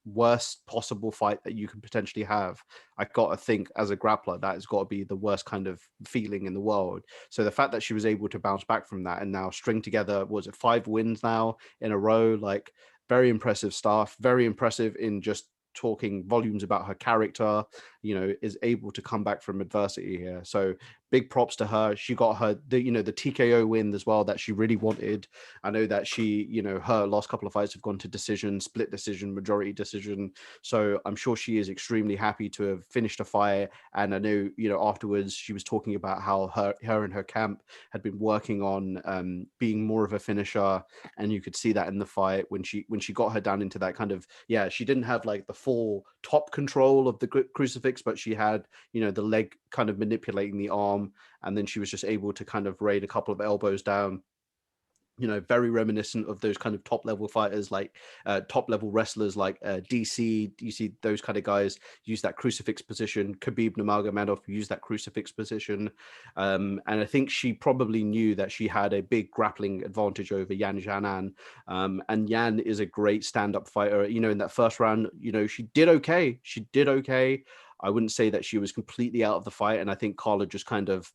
B: possible fight that you can potentially have, I gotta think as a grappler that has got to be the worst kind of feeling in the world. So the fact that she was able to bounce back from that and now string together, was it 5 wins now in a row? Like very impressive stuff, very impressive in just talking volumes about her character, is able to come back from adversity here. So big props to her. She got her the TKO win as well that she really wanted. I know that she, her last couple of fights have gone to decision, split decision, majority decision. So I'm sure she is extremely happy to have finished a fight. And I know, afterwards she was talking about how her and her camp had been working on being more of a finisher. And you could see that in the fight when she got her down into that kind of, she didn't have like the full top control of the crucifix, but she had, the leg kind of manipulating the arm, and then she was just able to kind of raid a couple of elbows down. Very reminiscent of those kind of top level fighters, like top level wrestlers like DC, those kind of guys use that crucifix position. Khabib Nurmagomedov used that crucifix position. And I think she probably knew that she had a big grappling advantage over Yan Xiaonan. And Yan is a great stand-up fighter. In that first round, she did okay. I wouldn't say that she was completely out of the fight. And I think Carla just kind of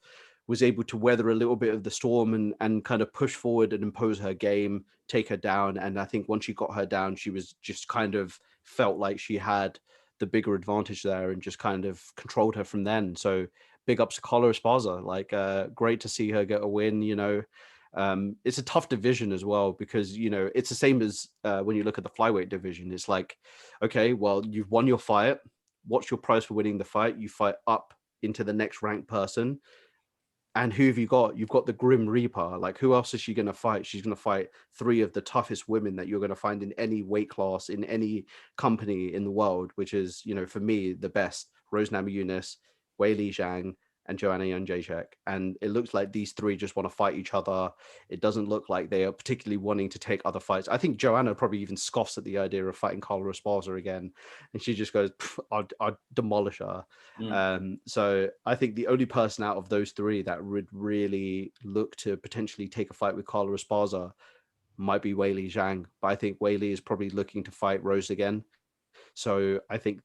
B: was able to weather a little bit of the storm and kind of push forward and impose her game, take her down. And I think once she got her down, she was just kind of felt like she had the bigger advantage there and just kind of controlled her from then. So big ups to Carla Esparza. Like great to see her get a win. It's a tough division as well because it's the same as when you look at the flyweight division. It's like, okay, well, you've won your fight. What's your prize for winning the fight? You fight up into the next ranked person. And who have you got? You've got the Grim Reaper. Like, who else is she going to fight? She's going to fight 3 of the toughest women that you're going to find in any weight class, in any company in the world, which is, for me, the best. Rose Namajunas, Weili Zhang, and Joanna Jędrzejczyk. And it looks like these 3 just want to fight each other. It doesn't look like they are particularly wanting to take other fights. I think Joanna probably even scoffs at the idea of fighting Carla Esparza again. And she just goes, I'd demolish her. So I think the only person out of those 3 that would really look to potentially take a fight with Carla Esparza might be Weili Zhang. But I think Weili is probably looking to fight Rose again. So I think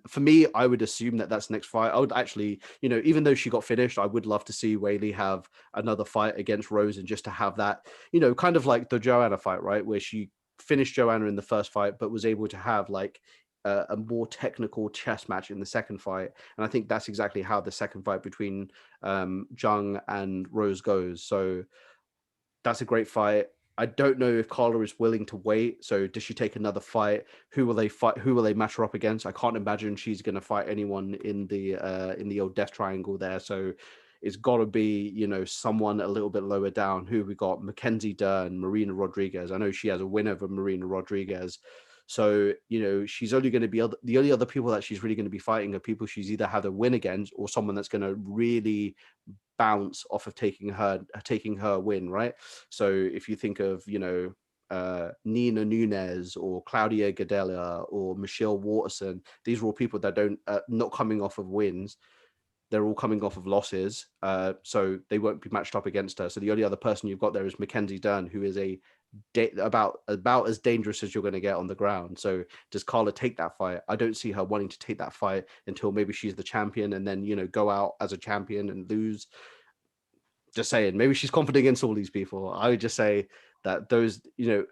B: for me, I would assume that that's next fight. I would actually, even though she got finished, I would love to see Weili have another fight against Rose and just to have that, kind of like the Joanna fight, right? Where she finished Joanna in the first fight, but was able to have like a more technical chess match in the second fight. And I think that's exactly how the second fight between Zhang and Rose goes. So that's a great fight. I don't know if Carla is willing to wait. So does she take another fight? Who will they fight? Who will they match her up against? I can't imagine she's going to fight anyone in the old death triangle there. So it's got to be, someone a little bit lower down. Who we got? Mackenzie Dern, Marina Rodriguez. I know she has a win over Marina Rodriguez. So, she's only going to be the only other people that she's really going to be fighting are people she's either had a win against or someone that's going to really bounce off of taking her win, right? So if you think of, Nina Nunes or Claudia Gadelha or Michelle Waterson, these are all people that don't not coming off of wins. They're all coming off of losses, so they won't be matched up against her. So the only other person you've got there is Mackenzie Dern, who is a about as dangerous as you're going to get on the ground. So does Carla take that fight? I don't see her wanting to take that fight until maybe she's the champion and then, go out as a champion and lose. Just saying, maybe she's confident against all these people. I would just say that those,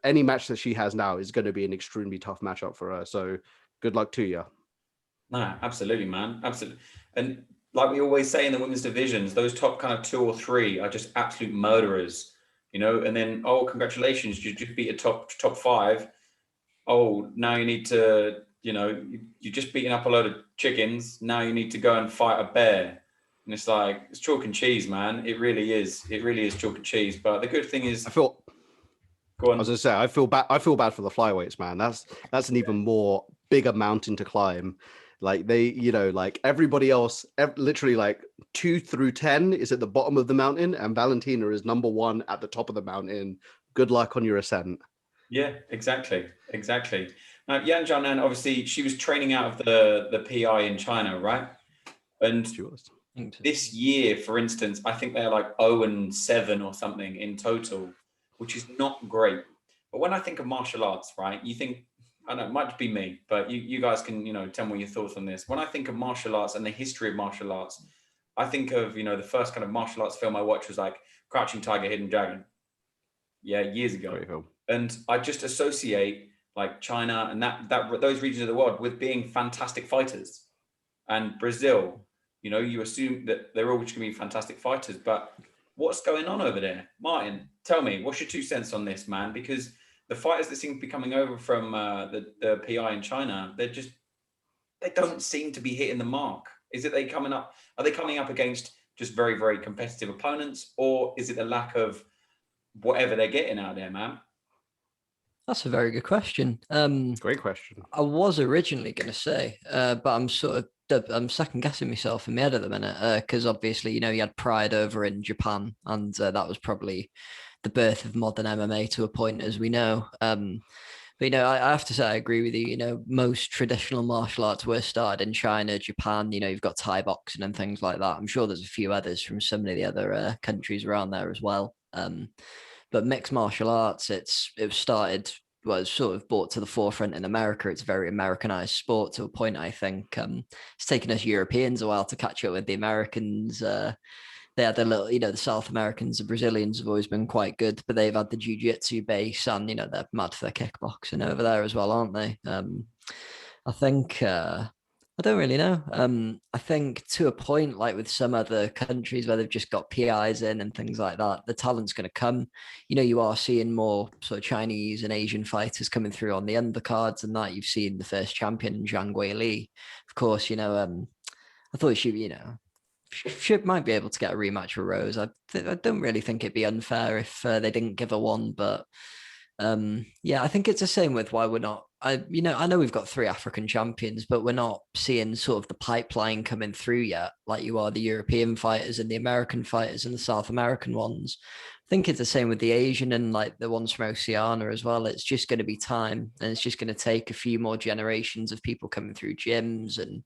B: any match that she has now is going to be an extremely tough matchup for her. So good luck to you.
A: No, absolutely, man. Absolutely. And like we always say in the women's divisions, those top kind of 2 or 3 are just absolute murderers, and then, oh, congratulations, you just beat a top 5. Oh, now you need to, you're just beating up a load of chickens. Now you need to go and fight a bear. And it's like, it's chalk and cheese, man. It really is. It really is chalk and cheese. But the good thing is,
B: Go on. I was gonna say, I feel bad for the flyweights, man. That's an even more bigger mountain to climb. Like they, like everybody else, literally like 2 through 10 is at the bottom of the mountain, and Valentina is number 1 at the top of the mountain. Good luck on your ascent.
A: Yeah, exactly. Now, Yan Jianan, obviously, she was training out of the PI in China, right? And this year, for instance, I think they're like 0-7 or something in total, which is not great. But when I think of martial arts, right, you think, I don't know, it might be me, but you guys can, tell me your thoughts on this. When I think of martial arts and the history of martial arts, I think of, the first kind of martial arts film I watched was like Crouching Tiger, Hidden Dragon. Yeah, years ago. And I just associate like China and that those regions of the world with being fantastic fighters. And Brazil, you assume that they're all just going to be fantastic fighters, but what's going on over there? Martin, tell me, what's your 2 cents on this, man? Because the fighters that seem to be coming over from the PI in China, they don't seem to be hitting the mark. Are they coming up against just very, very competitive opponents, or is it a lack of whatever they're getting out there, man?
C: That's a very good question.
B: Great question.
C: I was originally going to say, but I'm second guessing myself in my head at the minute, because obviously, you had Pride over in Japan, and that was probably the birth of modern MMA to a point, as we know. But, I have to say, I agree with you. Most traditional martial arts were started in China, Japan. You've got Thai boxing and things like that. I'm sure there's a few others from some of the other countries around there as well. But mixed martial arts, it started, was sort of brought to the forefront in America. It's a very Americanized sport to a point, I think. It's taken us Europeans a while to catch up with the Americans. They had the South Americans, the Brazilians have always been quite good, but they've had the jiu-jitsu base and, they're mad for their kickboxing over there as well, aren't they? I think, I don't really know. I think to a point, like with some other countries where they've just got PIs in and things like that, the talent's going to come. You are seeing more sort of Chinese and Asian fighters coming through on the undercards, and that you've seen the first champion, Zhang Weili. Of course, I thought she might be able to get a rematch with Rose. I don't really think it'd be unfair if they didn't give her one, but I think it's the same with why we're not. I know we've got 3 African champions, but we're not seeing sort of the pipeline coming through yet, like you are the European fighters and the American fighters and the South American ones. I think it's the same with the Asian and like the ones from Oceania as well. It's just going to be time, and it's just going to take a few more generations of people coming through gyms and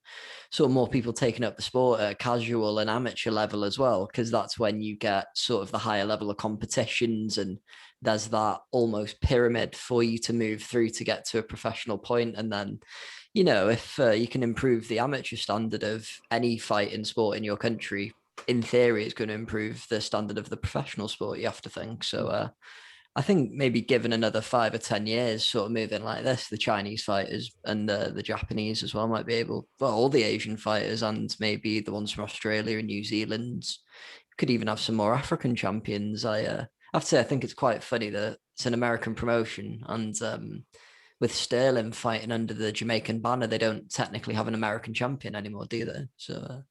C: sort of more people taking up the sport at a casual and amateur level as well, because that's when you get sort of the higher level of competitions, and there's that almost pyramid for you to move through to get to a professional point. And then, if you can improve the amateur standard of any fight in sport in your country, in theory, it's going to improve the standard of the professional sport, you have to think. So I think maybe given another 5 or 10 years, sort of moving like this, the Chinese fighters and the Japanese as well might be able, all the Asian fighters and maybe the ones from Australia and New Zealand, could even have some more African champions. I have to say, I think it's quite funny that it's an American promotion, and with Sterling fighting under the Jamaican banner, they don't technically have an American champion anymore, do they? So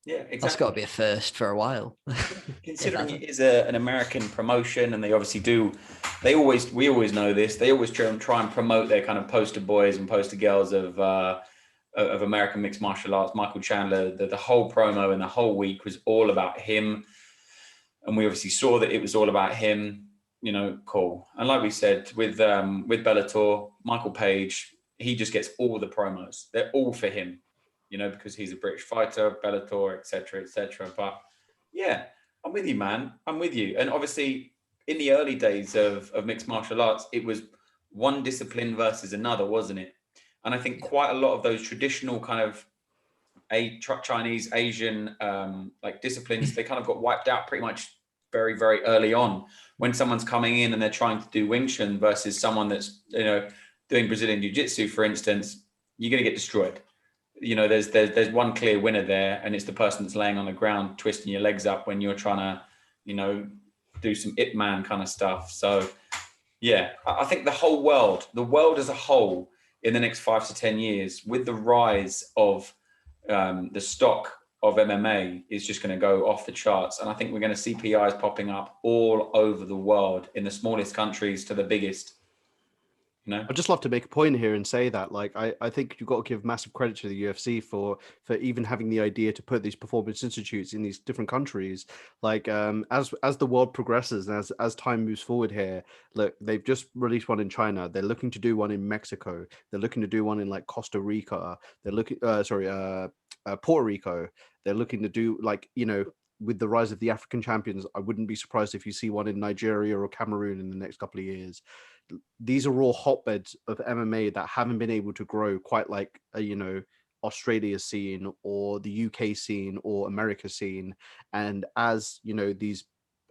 A: yeah, exactly.
C: That's got to be a first for a while.
A: Considering it is an American promotion, and they obviously do, we always know this, they always try and promote their kind of poster boys and poster girls of American mixed martial arts. Michael Chandler, the whole promo and the whole week was all about him. And we obviously saw that it was all about him, cool. And like we said, with Bellator, Michael Page, he just gets all the promos. They're all for him, because he's a British fighter, Bellator, etc., etc. But yeah, I'm with you, man. I'm with you. And obviously, in the early days of mixed martial arts, it was one discipline versus another, wasn't it? And I think quite a lot of those traditional kind of Chinese, Asian like disciplines, they kind of got wiped out pretty much very, very early on. When someone's coming in and they're trying to do Wing Chun versus someone that's, you know, doing Brazilian Jiu-Jitsu, for instance, you're going to get destroyed. You know, there's one clear winner there, and it's the person that's laying on the ground, twisting your legs up when you're trying to, you know, do some Ip Man kind of stuff. So, yeah, I think the world as a whole, in the next 5 to 10 years, with the rise of the stock of MMA, is just going to go off the charts. And I think we're going to see PIs popping up all over the world, in the smallest countries to the biggest. You know?
B: I'd just love to make a point here and say that, like, I think you've got to give massive credit to the UFC for even having the idea to put these performance institutes in these different countries. Like, as the world progresses and as time moves forward here, look, they've just released one in China. They're looking to do one in Mexico. They're looking to do one in like Costa Rica. They're looking, Puerto Rico. They're looking to do, like, you know, with the rise of the African champions, I wouldn't be surprised if you see one in Nigeria or Cameroon in the next couple of years. These are all hotbeds of MMA that haven't been able to grow quite like, you know, Australia scene or the UK scene or America scene. And as, you know, these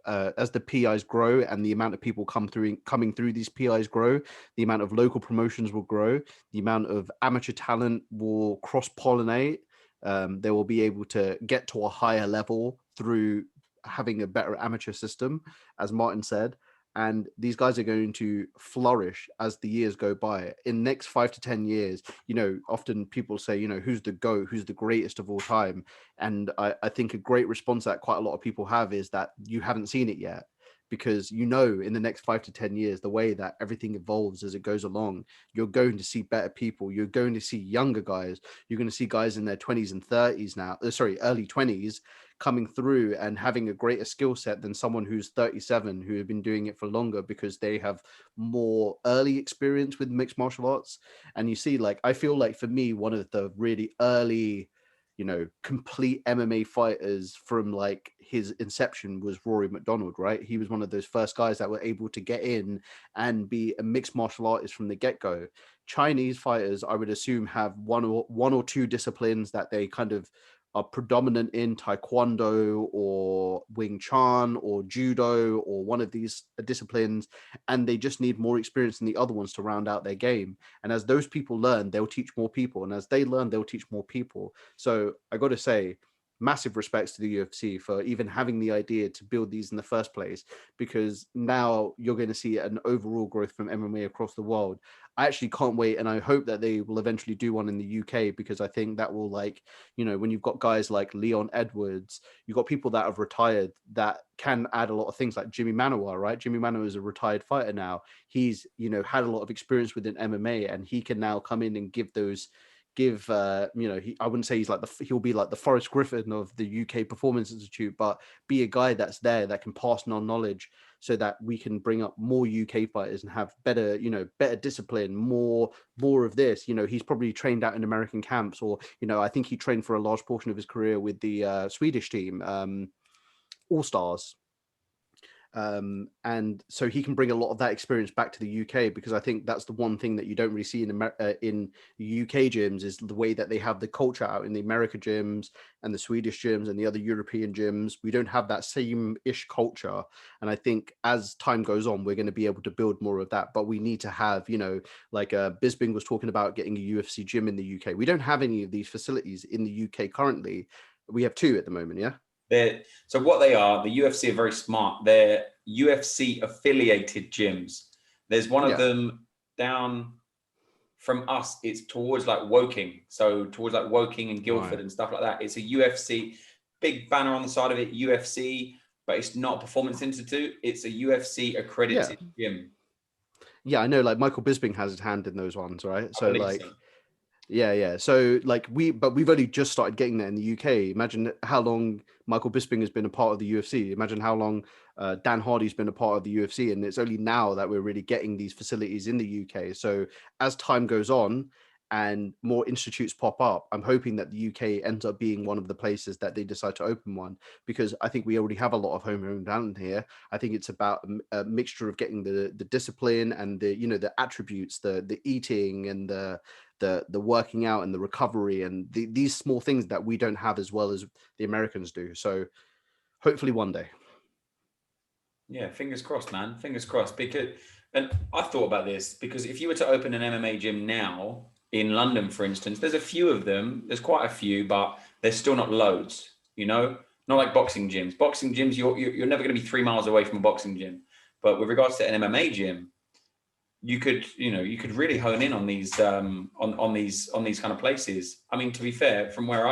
B: as the PIs grow and the amount of people coming through these PIs grow, the amount of local promotions will grow, the amount of amateur talent will cross-pollinate. They will be able to get to a higher level through having a better amateur system, as Martin said. And these guys are going to flourish as the years go by. In the next 5 to 10 years, you know, often people say, you know, who's the GOAT, who's the greatest of all time? And I think a great response that quite a lot of people have is that you haven't seen it yet. Because, you know, in the next 5 to 10 years, the way that everything evolves as it goes along, you're going to see better people. You're going to see younger guys. You're going to see guys in their 20s and 30s now, early 20s, coming through and having a greater skill set than someone who's 37, who have been doing it for longer, because they have more early experience with mixed martial arts. And you see, like, I feel like for me, one of the really early, you know, complete MMA fighters from like his inception was Rory McDonald, right? He was one of those first guys that were able to get in and be a mixed martial artist from the get-go. Chinese fighters, I would assume, have one or two disciplines that they kind of are predominant in, Taekwondo or Wing Chun or Judo or one of these disciplines, and they just need more experience than the other ones to round out their game. And as those people learn, they'll teach more people, and as they learn, they'll teach more people. So I got to say, massive respects to the UFC for even having the idea to build these in the first place, because now you're going to see an overall growth from MMA across the world. I actually can't wait, and I hope that they will eventually do one in the UK, because I think that will, like, you know, when you've got guys like Leon Edwards, you've got people that have retired that can add a lot of things, like Jimmy Manuwa, right? Jimmy Manuwa is a retired fighter now. He's, you know, had a lot of experience within MMA, and he can now come in and give you know, I wouldn't say he'll be like the Forrest Griffin of the UK Performance Institute, but be a guy that's there that can pass on knowledge, so that we can bring up more UK fighters and have better, you know, better discipline, more of this. You know, he's probably trained out in American camps, or, you know, I think he trained for a large portion of his career with the Swedish team, All Stars. And so he can bring a lot of that experience back to the UK, because I think that's the one thing that you don't really see in UK gyms, is the way that they have the culture out in the America gyms and the Swedish gyms and the other European gyms. We don't have that same-ish culture. And I think as time goes on, we're going to be able to build more of that. But we need to have, you know, like Bisping was talking about getting a UFC gym in the UK. We don't have any of these facilities in the UK currently. We have 2 at the moment, yeah?
A: So what they are, the UFC are very smart. They're UFC affiliated gyms. There's one of them down from us. It's towards like Woking. So towards like Woking and Guildford and stuff like that. It's a UFC, big banner on the side of it, UFC, but it's not a performance institute. It's a UFC accredited gym.
B: Yeah, I know, like Michael Bisping has his hand in those ones, right? So like,
A: so.
B: Yeah. So like we've only just started getting that in the UK. Imagine how long Michael Bisping has been a part of the UFC. Imagine how long Dan Hardy's been a part of the UFC, and it's only now that we're really getting these facilities in the UK. So as time goes on, and more institutes pop up, I'm hoping that the UK ends up being one of the places that they decide to open one, because I think we already have a lot of homegrown talent here. I think it's about a mixture of getting the discipline and the, you know, the attributes, the eating and the working out and the recovery and these small things that we don't have as well as the Americans do. So hopefully one day.
A: Yeah, fingers crossed, man. Fingers crossed. Because, and I've thought about this, because if you were to open an MMA gym now in London, for instance, there's a few of them. There's quite a few, but there's still not loads. You know, not like boxing gyms. Boxing gyms, you're never going to be 3 miles away from a boxing gym. But with regards to an MMA gym, you could really hone in on these on these kind of places. I mean, to be fair, from where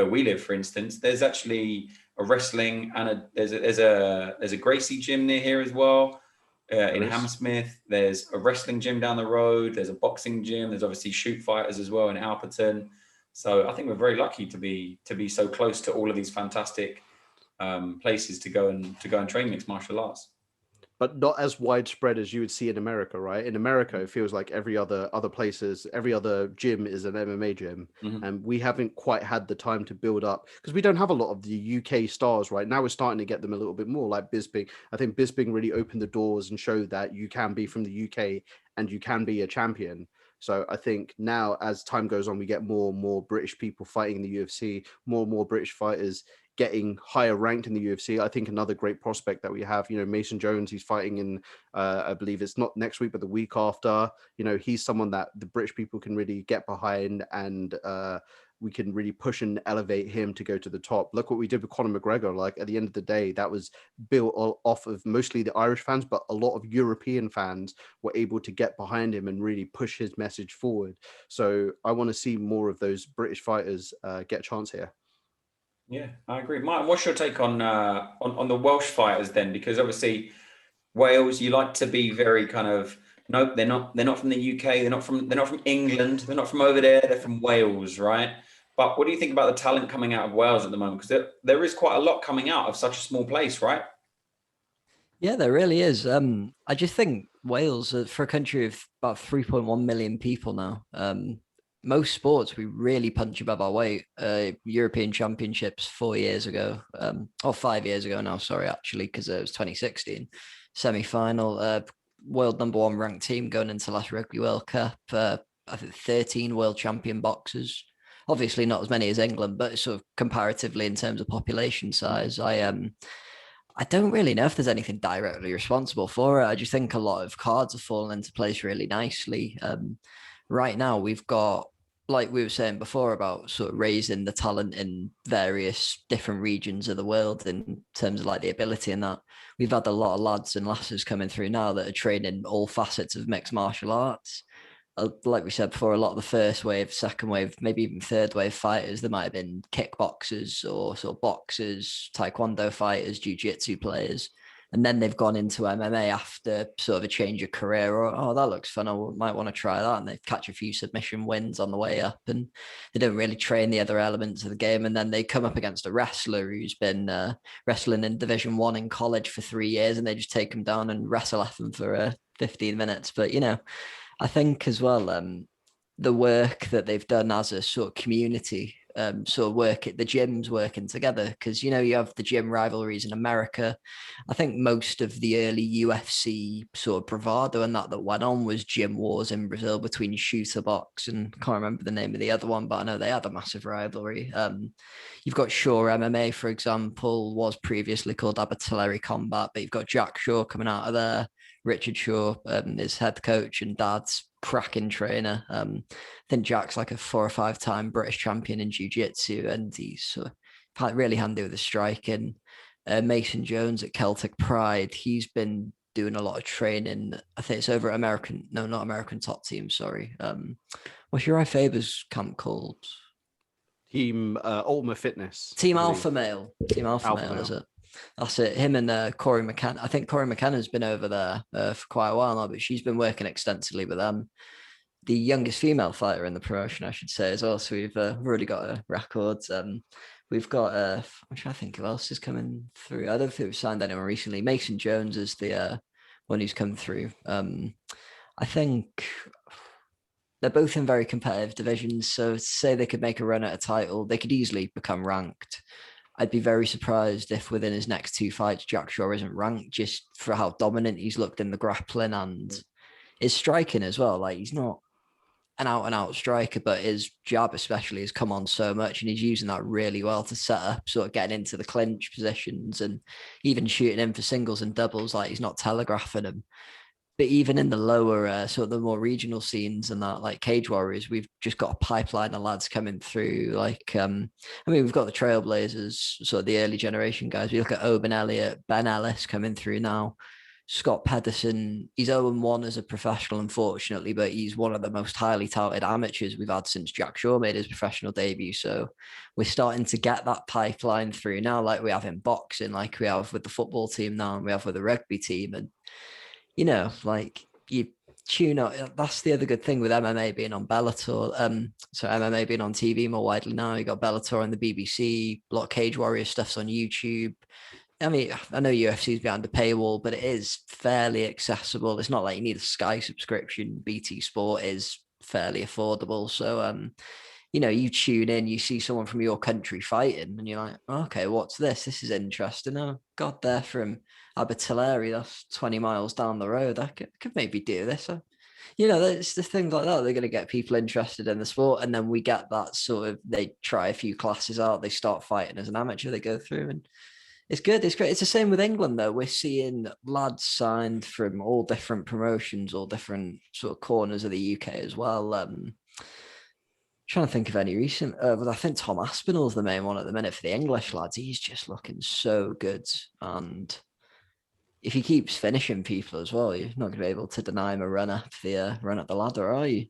A: we live, for instance, there's actually a wrestling and there's a Gracie gym near here as well. In Hammersmith, there's a wrestling gym down the road. There's a boxing gym. There's obviously shoot fighters as well in Alperton. So I think we're very lucky to be so close to all of these fantastic places to go and train mixed martial arts.
B: But not as widespread as you would see in America, right? In America, it feels like every other places, every other gym is an MMA gym, and we haven't quite had the time to build up because we don't have a lot of the UK stars right now. We're starting to get them a little bit more, like Bisping. I think Bisping really opened the doors and showed that you can be from the UK and you can be a champion. So I think now, as time goes on, we get more and more British people fighting in the UFC, more and more British fighters getting higher ranked in the UFC. I think another great prospect that we have, you know, Mason Jones, he's fighting in, I believe it's not next week, but the week after. You know, he's someone that the British people can really get behind, and we can really push and elevate him to go to the top. Look what we did with Conor McGregor. Like, at the end of the day, that was built off of mostly the Irish fans, but a lot of European fans were able to get behind him and really push his message forward. So I want to see more of those British fighters get a chance here.
A: Yeah, I agree. Martin, what's your take on the Welsh fighters then? Because obviously Wales, you like to be very kind of, nope, they're not from the UK, they're not from England, they're not from over there, they're from Wales, right? But what do you think about the talent coming out of Wales at the moment? Because there is quite a lot coming out of such a small place, right?
C: Yeah, there really is. I just think Wales, for a country of about 3.1 million people now, most sports we really punch above our weight. European Championships 4 years ago, or 5 years ago now, sorry, actually, because it was 2016 semi-final. World number 1 ranked team going into last Rugby World Cup. I think 13 world champion boxers. Obviously not as many as England, but sort of comparatively in terms of population size, I don't really know if there's anything directly responsible for it. I just think a lot of cards have fallen into place really nicely. Right now, we've got, like we were saying before, about sort of raising the talent in various different regions of the world in terms of like the ability and that. We've had a lot of lads and lasses coming through now that are training all facets of mixed martial arts. Like we said before, a lot of the first wave, second wave, maybe even third wave fighters, there might have been kickboxers or sort of boxers, taekwondo fighters, jiu-jitsu players. And then they've gone into MMA after sort of a change of career, or, oh, that looks fun, I might want to try that. And they catch a few submission wins on the way up, and they don't really train the other elements of the game. And then they come up against a wrestler who's been wrestling in Division 1 in college for 3 years, and they just take them down and wrestle at them for 15 minutes. But, you know, I think as well, the work that they've done as a sort of community, sort of work at the gyms working together, because, you know, you have the gym rivalries in America. I think most of the early UFC sort of bravado and that went on was gym wars in Brazil between Shooter Box and I can't remember the name of the other one, but I know they had a massive rivalry. You've got Shaw MMA, for example, was previously called Abateleri Combat, but you've got Jack Shaw coming out of there. Richard Shaw, his head coach and dad's cracking trainer. I think Jack's like a 4 or 5 time British champion in jiu-jitsu, and he's really handy with the striking. Mason Jones at Celtic Pride, he's been doing a lot of training. I think it's over at not American Top Team, sorry. What's Uri Faber's camp called?
B: Team Ultimate Fitness.
C: Team Alpha Male. Team Alpha Male, is it? That's it. Him and Corey McKenna. I think Corey McKenna's been over there for quite a while now, but she's been working extensively with them. The youngest female fighter in the promotion, I should say, as well. So we've already got records. We've got, I'm trying to think who else is coming through. I don't think we've signed anyone recently. Mason Jones is the one who's come through. I think they're both in very competitive divisions. So to say they could make a run at a title, they could easily become ranked. I'd be very surprised if within his next 2 fights, Jack Shaw isn't ranked just for how dominant he's looked in the grappling and his striking as well. Like, he's not an out and out striker, but his jab especially has come on so much, and he's using that really well to set up, sort of getting into the clinch positions and even shooting in for singles and doubles. Like, he's not telegraphing them. But even in the lower, sort of the more regional scenes and that, like Cage Warriors, we've just got a pipeline of lads coming through. Like, I mean, we've got the Trailblazers, sort of the early generation guys. We look at Oban Elliott, Ben Ellis coming through now. Scott Pedersen, he's 0-1 as a professional, unfortunately, but he's one of the most highly touted amateurs we've had since Jack Shaw made his professional debut. So we're starting to get that pipeline through now, like we have in boxing, like we have with the football team now, and we have with the rugby team. And, you know, like, you tune out. That's the other good thing with MMA being on Bellator. So MMA being on TV more widely now. You got Bellator on the BBC, a lot of Cage Warrior stuff's on YouTube. I mean, I know UFC's behind the paywall, but it is fairly accessible. It's not like you need a Sky subscription. BT Sport is fairly affordable. So, you know, you tune in, you see someone from your country fighting, and you're like, okay, what's this? This is interesting. Oh, God, they're from Abertillery. That's 20 miles down the road. I could maybe do this. You know, it's the things like that. They're going to get people interested in the sport. And then we get that sort of, they try a few classes out, they start fighting as an amateur, they go through, and it's good. It's great. It's the same with England, though. We're seeing lads signed from all different promotions, all different sort of corners of the UK as well. Trying to think of any recent, but I think Tom Aspinall's the main one at the minute for the English lads. He's just looking so good. And if he keeps finishing people as well, you're not going to be able to deny him a run up the ladder, are you?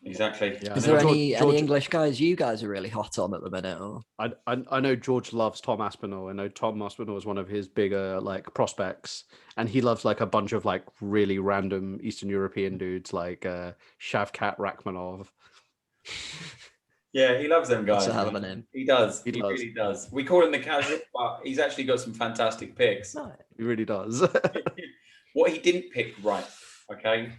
A: Exactly.
B: Yeah,
C: Is there any English guys you guys are really hot on at the minute? Or?
B: I know George loves Tom Aspinall. I know Tom Aspinall is one of his bigger like prospects, and he loves like a bunch of like really random Eastern European dudes like Shavkat Rakhmonov.
A: Yeah, he loves them guys.
C: That's a hell of a name.
A: He does. He really does. We call him the casual, but he's actually got some fantastic picks.
C: No.
B: He really does.
A: What he didn't pick right, okay?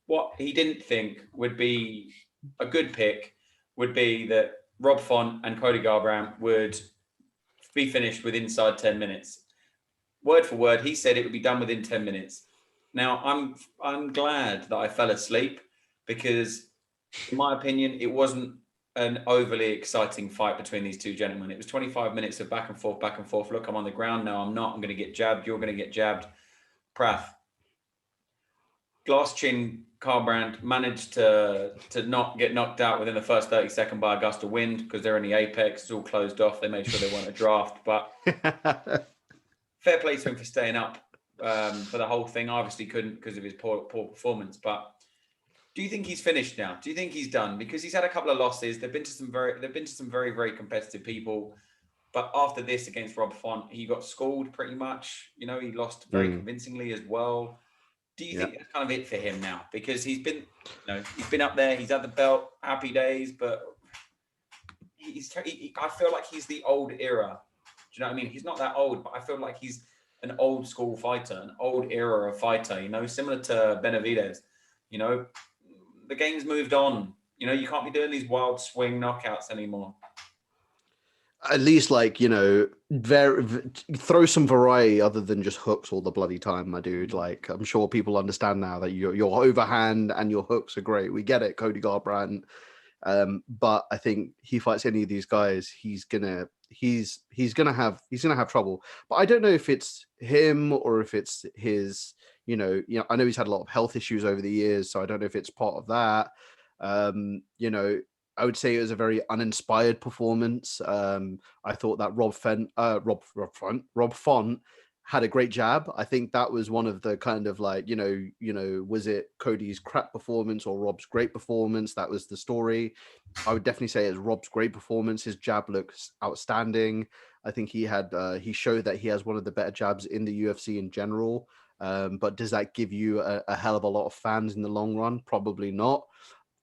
A: What he didn't think would be a good pick would be that Rob Font and Cody Garbrandt would be finished with inside 10 minutes. Word for word, he said it would be done within 10 minutes. Now, I'm glad that I fell asleep because, in my opinion, it wasn't an overly exciting fight between these two gentlemen. It was 25 minutes of back and forth, back and forth. Look, I'm on the ground. No, I'm not. I'm going to get jabbed. You're going to get jabbed. Prath. Glass chin Garbrandt managed to not get knocked out within the first 30 seconds by a gust of wind because they're in the apex. It's all closed off. They made sure they weren't a draft. But fair play to him for staying up for the whole thing. Obviously couldn't because of his poor performance. But do you think he's finished now? Do you think he's done? Because he's had a couple of losses. They've been to some very, very competitive people. But after this against Rob Font, he got schooled pretty much. You know, he lost very convincingly as well. Do you think that's kind of it for him now? Because he's been up there, he's had the belt, happy days, but I feel like he's the old era. Do you know what I mean? He's not that old, but I feel like he's an old school fighter, an old era of fighter, you know, similar to Benavidez. You know, the game's moved on. You know, you can't be doing these wild swing knockouts anymore.
B: At least, like, you know, throw some variety other than just hooks all the bloody time, my dude. Like, I'm sure people understand now that your overhand and your hooks are great. We get it, Cody Garbrandt. But I think he fights any of these guys, he's gonna have trouble. But I don't know if it's him or if it's his. You know, I know he's had a lot of health issues over the years, so I don't know if it's part of that. You know. I would say it was a very uninspired performance. I thought that Rob Font had a great jab. I think that was one of the kind of like, you know, was it Cody's crap performance or Rob's great performance? That was the story. I would definitely say it's Rob's great performance. His jab looks outstanding. I think he showed that he has one of the better jabs in the UFC in general. But does that give you a hell of a lot of fans in the long run? Probably not.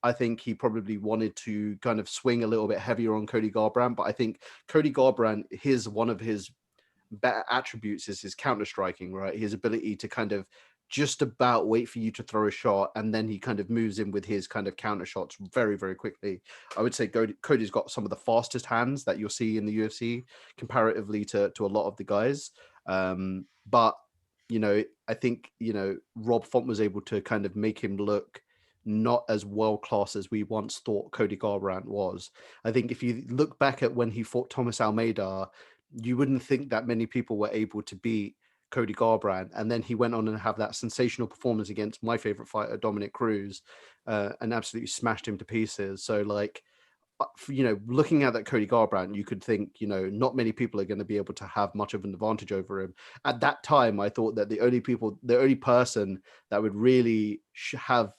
B: I think he probably wanted to kind of swing a little bit heavier on Cody Garbrandt, but I think Cody Garbrandt, one of his better attributes is his counter striking, right? His ability to kind of just about wait for you to throw a shot, and then he kind of moves in with his kind of counter shots very, very quickly. I would say Cody's got some of the fastest hands that you'll see in the UFC comparatively to a lot of the guys. But I think Rob Font was able to kind of make him look not as world class as we once thought Cody Garbrandt was. I think if you look back at when he fought Thomas Almeida, you wouldn't think that many people were able to beat Cody Garbrandt, and then he went on and have that sensational performance against my favorite fighter, Dominic Cruz, and absolutely smashed him to pieces. So, like, looking at that Cody Garbrandt, you could think, not many people are going to be able to have much of an advantage over him. At that time, I thought that the only person that would really have,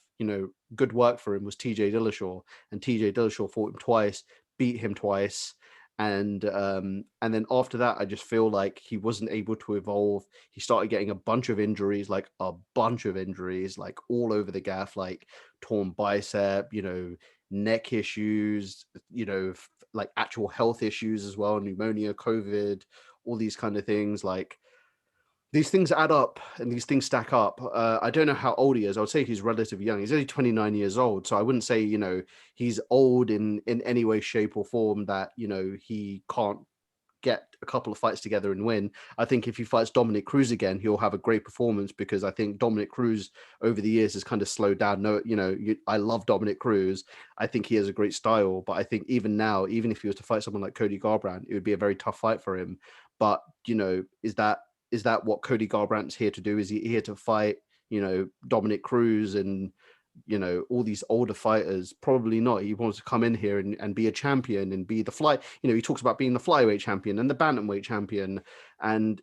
B: good work for him was TJ Dillashaw, and TJ Dillashaw fought him twice, beat him twice. And then after that, I just feel like he wasn't able to evolve. He started getting a bunch of injuries, like all over the gaff, like torn bicep, neck issues, like actual health issues as well, pneumonia, COVID, all these kind of things. Like, these things add up and these things stack up. I don't know how old he is. I would say he's relatively young. He's only 29 years old. So I wouldn't say, he's old in any way, shape or form that, he can't get a couple of fights together and win. I think if he fights Dominic Cruz again, he'll have a great performance, because I think Dominic Cruz over the years has kind of slowed down. No, I love Dominic Cruz. I think he has a great style, but I think even now, even if he was to fight someone like Cody Garbrandt, it would be a very tough fight for him. But, is that what Cody Garbrandt's here to do? Is he here to fight, Dominic Cruz and, all these older fighters? Probably not. He wants to come in here and be a champion and be the he talks about being the flyweight champion and the bantamweight champion. And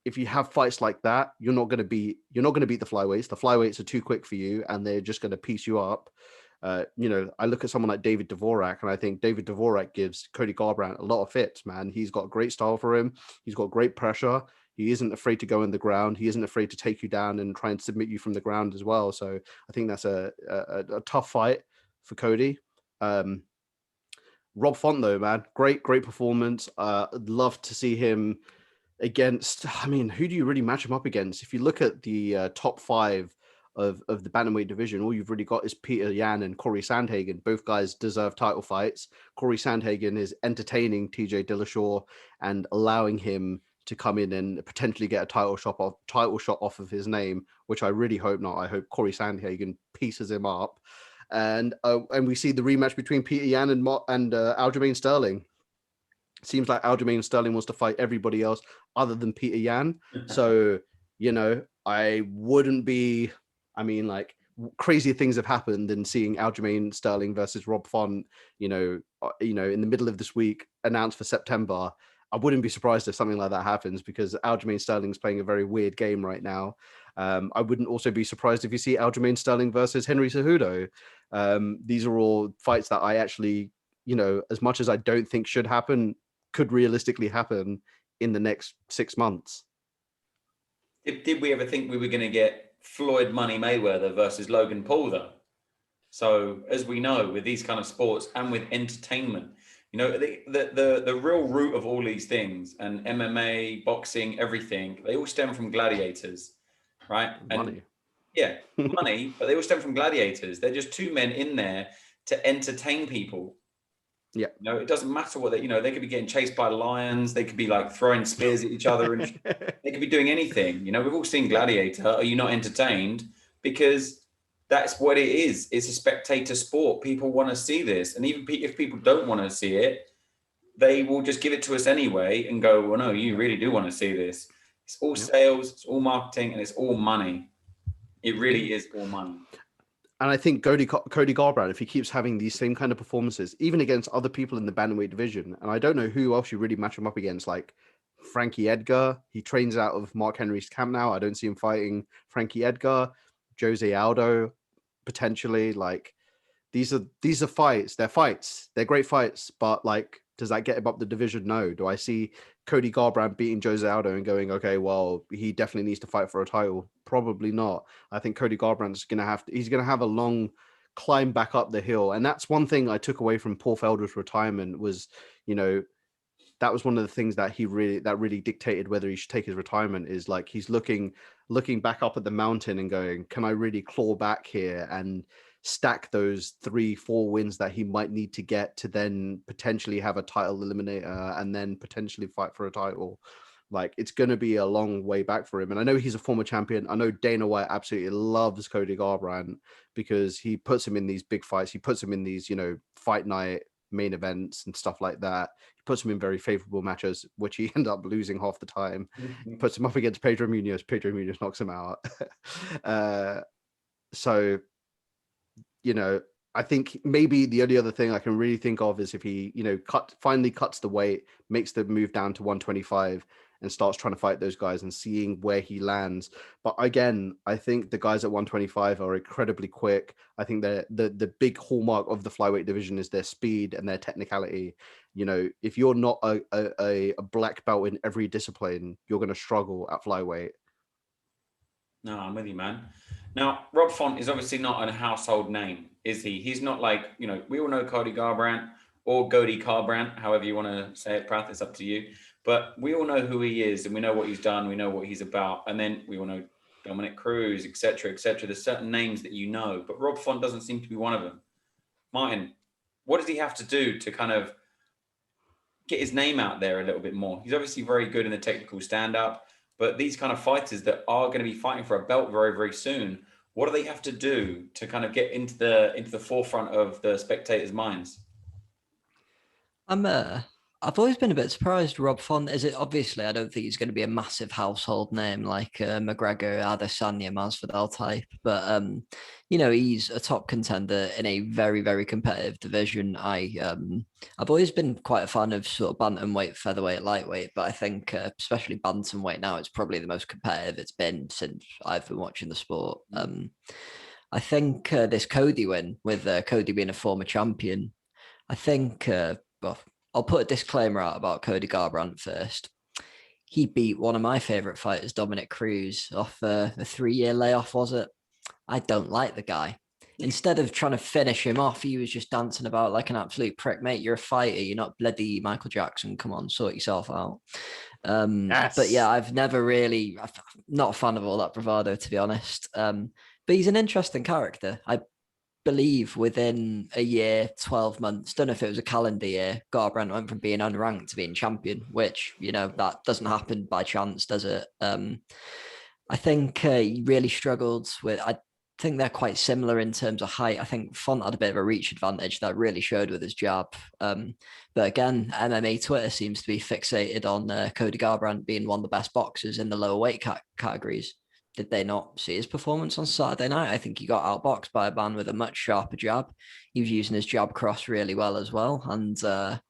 B: if you have fights like that, you're not going to beat the flyweights. The flyweights are too quick for you, and they're just going to piece you up. I look at someone like David DVorak, and I think David DVorak gives Cody Garbrandt a lot of fits, man. He's got great style for him. He's got great pressure. He isn't afraid to go in the ground. He isn't afraid to take you down and try and submit you from the ground as well. So I think that's a tough fight for Cody. Rob Font, though, man, great performance. I'd love to see him against, who do you really match him up against? If you look at the top 5 of the bantamweight division, all you've really got is Peter Yan and Corey Sandhagen. Both guys deserve title fights. Corey Sandhagen is entertaining TJ Dillashaw and allowing him to come in and potentially get a title shot off of his name, which I really hope not. I hope Corey Sandhagen pieces him up. And we see the rematch between Peter Yan and Aljamain Sterling. Seems like Aljamain Sterling wants to fight everybody else other than Peter Yan. So, I wouldn't be, crazy things have happened in seeing Aljamain Sterling versus Rob Font, in the middle of this week, announced for September. I wouldn't be surprised if something like that happens, because Aljamain Sterling's playing a very weird game right now. I wouldn't also be surprised if you see Aljamain Sterling versus Henry Cejudo. These are all fights that I actually, as much as I don't think should happen, could realistically happen in the next 6 months.
A: Did we ever think we were going to get Floyd Money Mayweather versus Logan Paul, though? So, as we know, with these kind of sports and with entertainment, the real root of all these things, and MMA, boxing, everything, they all stem from gladiators, right?
B: Money.
A: Money, but they all stem from gladiators. They're just two men in there to entertain people.
B: Yeah.
A: It doesn't matter what they could be getting chased by lions. They could be like throwing spears at each other, and they could be doing anything. We've all seen Gladiator. Are you not entertained? Because that's what it is. It's a spectator sport. People want to see this. And even if people don't want to see it, they will just give it to us anyway and go, well, no, you really do want to see this. It's all sales, it's all marketing, and it's all money. It really is all money.
B: And I think Cody Garbrandt, if he keeps having these same kind of performances, even against other people in the bantamweight division, and I don't know who else you really match him up against, like Frankie Edgar. He trains out of Mark Henry's camp now. I don't see him fighting Frankie Edgar. Jose Aldo, potentially. Like, these are fights. They're fights. They're great fights. But, like, does that get him up the division? No. Do I see Cody Garbrandt beating Jose Aldo and going, okay, well, he definitely needs to fight for a title? Probably not. I think Cody Garbrandt's going to have a long climb back up the hill. And that's one thing I took away from Paul Felder's retirement was, that was one of the things that really dictated whether he should take his retirement. Is like he's looking back up at the mountain and going, can I really claw back here and stack those 3-4 wins that he might need to get to then potentially have a title eliminator and then potentially fight for a title. Like, it's going to be a long way back for him. And I know he's a former champion. I know Dana White absolutely loves Cody Garbrandt because he puts him in these big fights. He puts him in these, fight night main events and stuff like that. He puts him in very favorable matches, which he ends up losing half the time. Puts him up against Pedro Munoz. Pedro Munoz knocks him out. So, I think maybe the only other thing I can really think of is if he, finally cuts the weight, makes the move down to 125 and starts trying to fight those guys and seeing where he lands. But again, I think the guys at 125 are incredibly quick. I think the big hallmark of the flyweight division is their speed and their technicality. If you're not a black belt in every discipline, you're going to struggle at flyweight.
A: No, I'm with you, man. Now, Rob Font is obviously not a household name, is he? He's not like, we all know Cody Garbrandt or Cody Garbrandt, however you want to say it, Prath, it's up to you. But we all know who he is and we know what he's done. We know what he's about. And then we all know Dominic Cruz, et cetera, et cetera. There's certain names that but Rob Font doesn't seem to be one of them. Martin, what does he have to do to kind of get his name out there a little bit more? He's obviously very good in the technical stand-up. But these kind of fighters that are going to be fighting for a belt very, very soon, what do they have to do to kind of get into the forefront of the spectators' minds?
C: I've always been a bit surprised. Rob Font, obviously, I don't think he's going to be a massive household name like McGregor, Adesanya, Masvidal type, but he's a top contender in a very, very competitive division. I've always been quite a fan of sort of bantamweight, featherweight, lightweight, but I think especially bantamweight now, it's probably the most competitive it's been since I've been watching the sport. I think this Cody win, with Cody being a former champion, I think, I'll put a disclaimer out about Cody Garbrandt first. He beat one of my favorite fighters, Dominic Cruz, off a 3-year layoff, was it? I don't like the guy. Instead of trying to finish him off, he was just dancing about like an absolute prick. Mate, you're a fighter. You're not bloody Michael Jackson. Come on, sort yourself out.
B: Yes.
C: But yeah, I'm not a fan of all that bravado, to be honest. But he's an interesting character. I believe within a year, 12 months, don't know if it was a calendar year, Garbrandt went from being unranked to being champion, which, that doesn't happen by chance, does it? I think he really struggled I think they're quite similar in terms of height. I think Font had a bit of a reach advantage that really showed with his jab. But again, MMA Twitter seems to be fixated on Cody Garbrandt being one of the best boxers in the lower weight categories. Did they not see his performance on Saturday night? I think he got outboxed by a man with a much sharper jab. He was using his jab cross really well as well. And I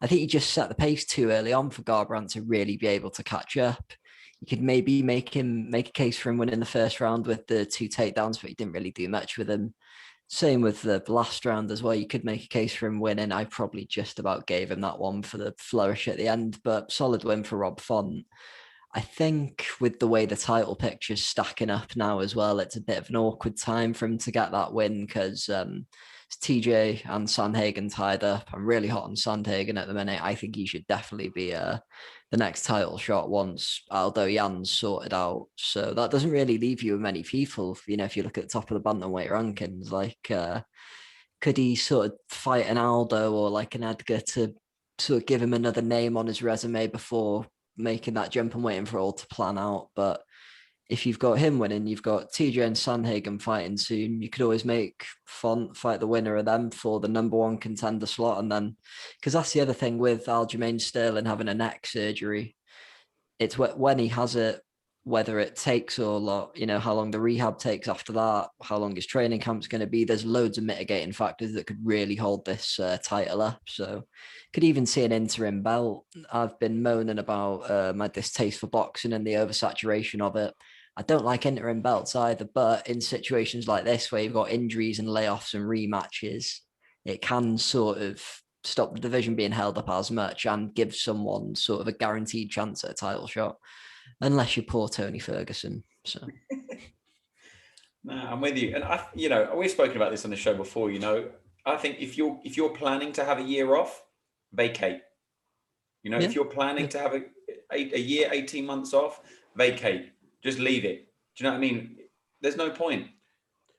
C: think he just set the pace too early on for Garbrandt to really be able to catch up. You could maybe make a case for him winning the first round with the 2 takedowns, but he didn't really do much with him. Same with the last round as well. You could make a case for him winning. I probably just about gave him that one for the flourish at the end, but solid win for Rob Font. I think with the way the title picture's stacking up now as well, it's a bit of an awkward time for him to get that win because it's TJ and Sandhagen tied up. I'm really hot on Sandhagen at the minute. I think he should definitely be the next title shot once Aldo Jan's sorted out. So that doesn't really leave you with many people. If you look at the top of the bantamweight rankings, like could he sort of fight an Aldo or like an Edgar to sort of give him another name on his resume before making that jump and waiting for it all to plan out? But if you've got him winning, you've got TJ and Sandhagen fighting soon. You could always make Font fight the winner of them for the number 1 contender slot. And then, because that's the other thing with Aljamain Sterling having a neck surgery, it's when he has it, whether it takes or how long the rehab takes after that, how long his training camp's going to be. There's loads of mitigating factors that could really hold this title up. So could even see an interim belt. I've been moaning about my distaste for boxing and the oversaturation of it. I don't like interim belts either, but in situations like this where you've got injuries and layoffs and rematches, it can sort of stop the division being held up as much and give someone sort of a guaranteed chance at a title shot. Unless you're poor Tony Ferguson. So,
A: no, I'm with you. And we've spoken about this on the show before. I think if you're planning to have a year off, vacate. You know,
C: Yeah.
A: if you're planning to have a year, 18 months off, vacate. Just leave it. Do you know what I mean? There's no point.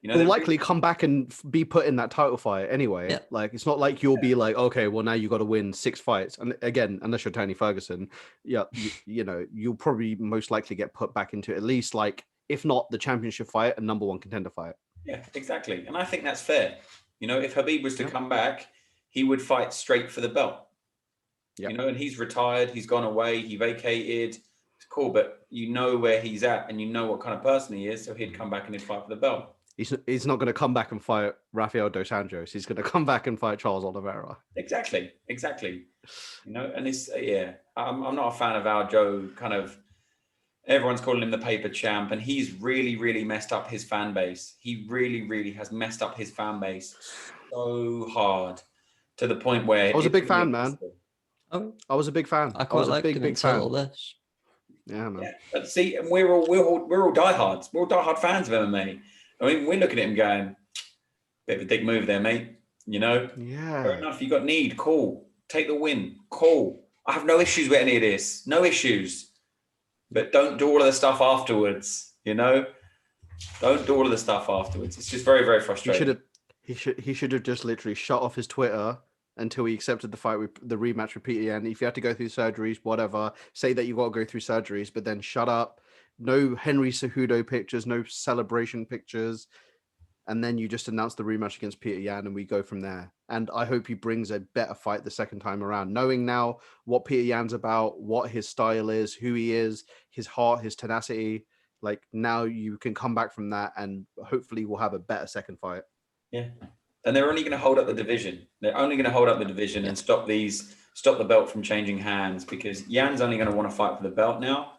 A: You know,
B: Will likely come back and be put in that title fight anyway.
C: Yeah.
B: Like, it's not like you'll be like, okay, well, now you got to win 6 fights. And again, unless you're Tony Ferguson, yeah, you know, you'll probably most likely get put back into at least, like, if not the championship fight, a number 1 contender fight.
A: Yeah, exactly. And I think that's fair. You know, if Khabib was to
B: Yeah.
A: come back, he would fight straight for the belt.
B: Yeah.
A: You know, and he's retired, he's gone away, he vacated. It's cool, but you know where he's at and you know what kind of person he is, so he'd come back and he'd fight for the belt.
B: He's not going to come back and fight Rafael dos Anjos. He's going to come back and fight Charles Oliveira.
A: Exactly. You know, and it's I'm not a fan of our Joe. Kind of, everyone's calling him the paper champ, and he's really messed up his fan base. He really has messed up his fan base so hard, to the point where
B: I was a big fan, man.
C: Oh,
B: I was a big fan.
C: I quite liked him
B: big
C: until
B: fan.
C: all this.
B: Yeah, man.
A: Yeah, but see, and we're all diehards. We're all diehard fans of MMA. I mean, we're looking at him going, bit of a dick move there, mate. You know?
B: Yeah.
A: Fair enough. You got need. Cool. Take the win. Cool. I have no issues with any of this. No issues. But don't do all of the stuff afterwards. You know? Don't do all of the stuff afterwards. It's just very frustrating.
B: He should have just literally shut off his Twitter until he accepted the fight with the rematch with Peter Yan. If you had to go through surgeries, whatever, say that you got to go through surgeries, but then shut up. No Henry Cejudo pictures, no celebration pictures. And then you just announce the rematch against Peter Yan and we go from there. And I hope he brings a better fight the second time around, knowing now what Peter Yan's about, what his style is, who he is, his heart, his tenacity. Like, now you can come back from that and hopefully we'll have a better second fight.
A: Yeah. And they're only going to hold up the division. They're only going to hold up the division and stop the belt from changing hands, because Yan's only going to want to fight for the belt now.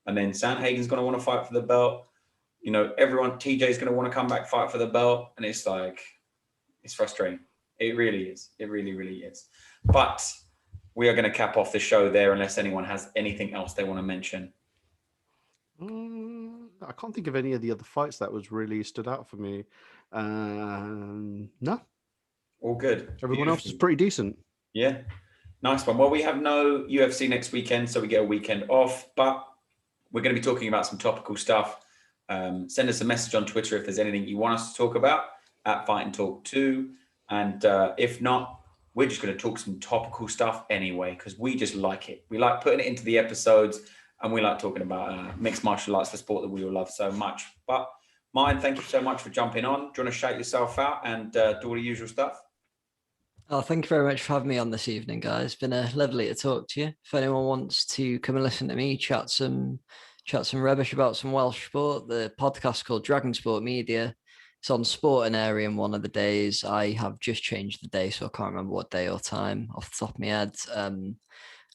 A: And then Sandhagen's going to want to fight for the belt. You know, TJ's going to want to come back, fight for the belt. And it's like, it's frustrating. It really is. It really is. But we are going to cap off the show there unless anyone has anything else they want to mention.
B: I can't think of any of the other fights that was really stood out for me. No.
A: All good.
B: Everyone else is pretty decent.
A: Yeah. Nice one. Well, we have no UFC next weekend, so we get a weekend off, but we're going to be talking about some topical stuff. Send us a message on Twitter if there's anything you want us to talk about at Fight and Talk 2. And if not, we're just going to talk some topical stuff anyway, because we just like it. We like putting it into the episodes, and we like talking about mixed martial arts, the sport that we all love so much. But Martin, thank you so much for jumping on. Do you want to shout yourself out and do all the usual stuff?
C: Oh, thank you very much for having me on this evening, guys. It's been lovely to talk to you. If anyone wants to come and listen to me chat some rubbish about some Welsh sport, the podcast called Dragon Sport Media. It's on Sportinarium one of the days. I have just changed the day, so I can't remember what day or time off the top of my head.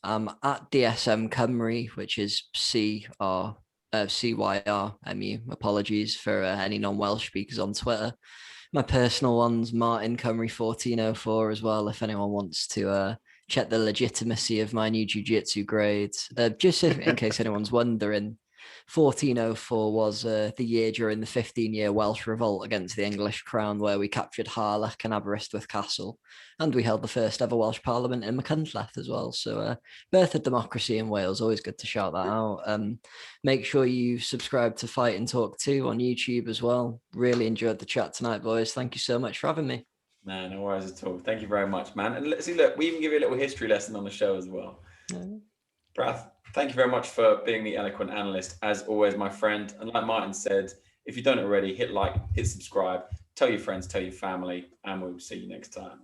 C: I'm at DSM Cymru, which is CYRMU. Apologies for any non-Welsh speakers on Twitter. My personal one's Martin Cymru 1404 as well, if anyone wants to check the legitimacy of my new jiu-jitsu grades. Just in case anyone's wondering, 1404 was the year during the 15-year Welsh revolt against the English crown, where we captured Harlech and Aberystwyth Castle, and we held the first ever Welsh Parliament in Machynlleth as well. So birth of democracy in Wales, always good to shout that out. Make sure you subscribe to Fight and Talk 2 on YouTube as well. Really enjoyed the chat tonight, boys. Thank you so much for having me.
A: No worries at all. Thank you very much, man. And let's see, look, we even give you a little history lesson on the show as well. Brath, thank you very much for being the eloquent analyst, as always, my friend. And like Martin said, if you don't already, hit like, hit subscribe, tell your friends, tell your family, and we'll see you next time.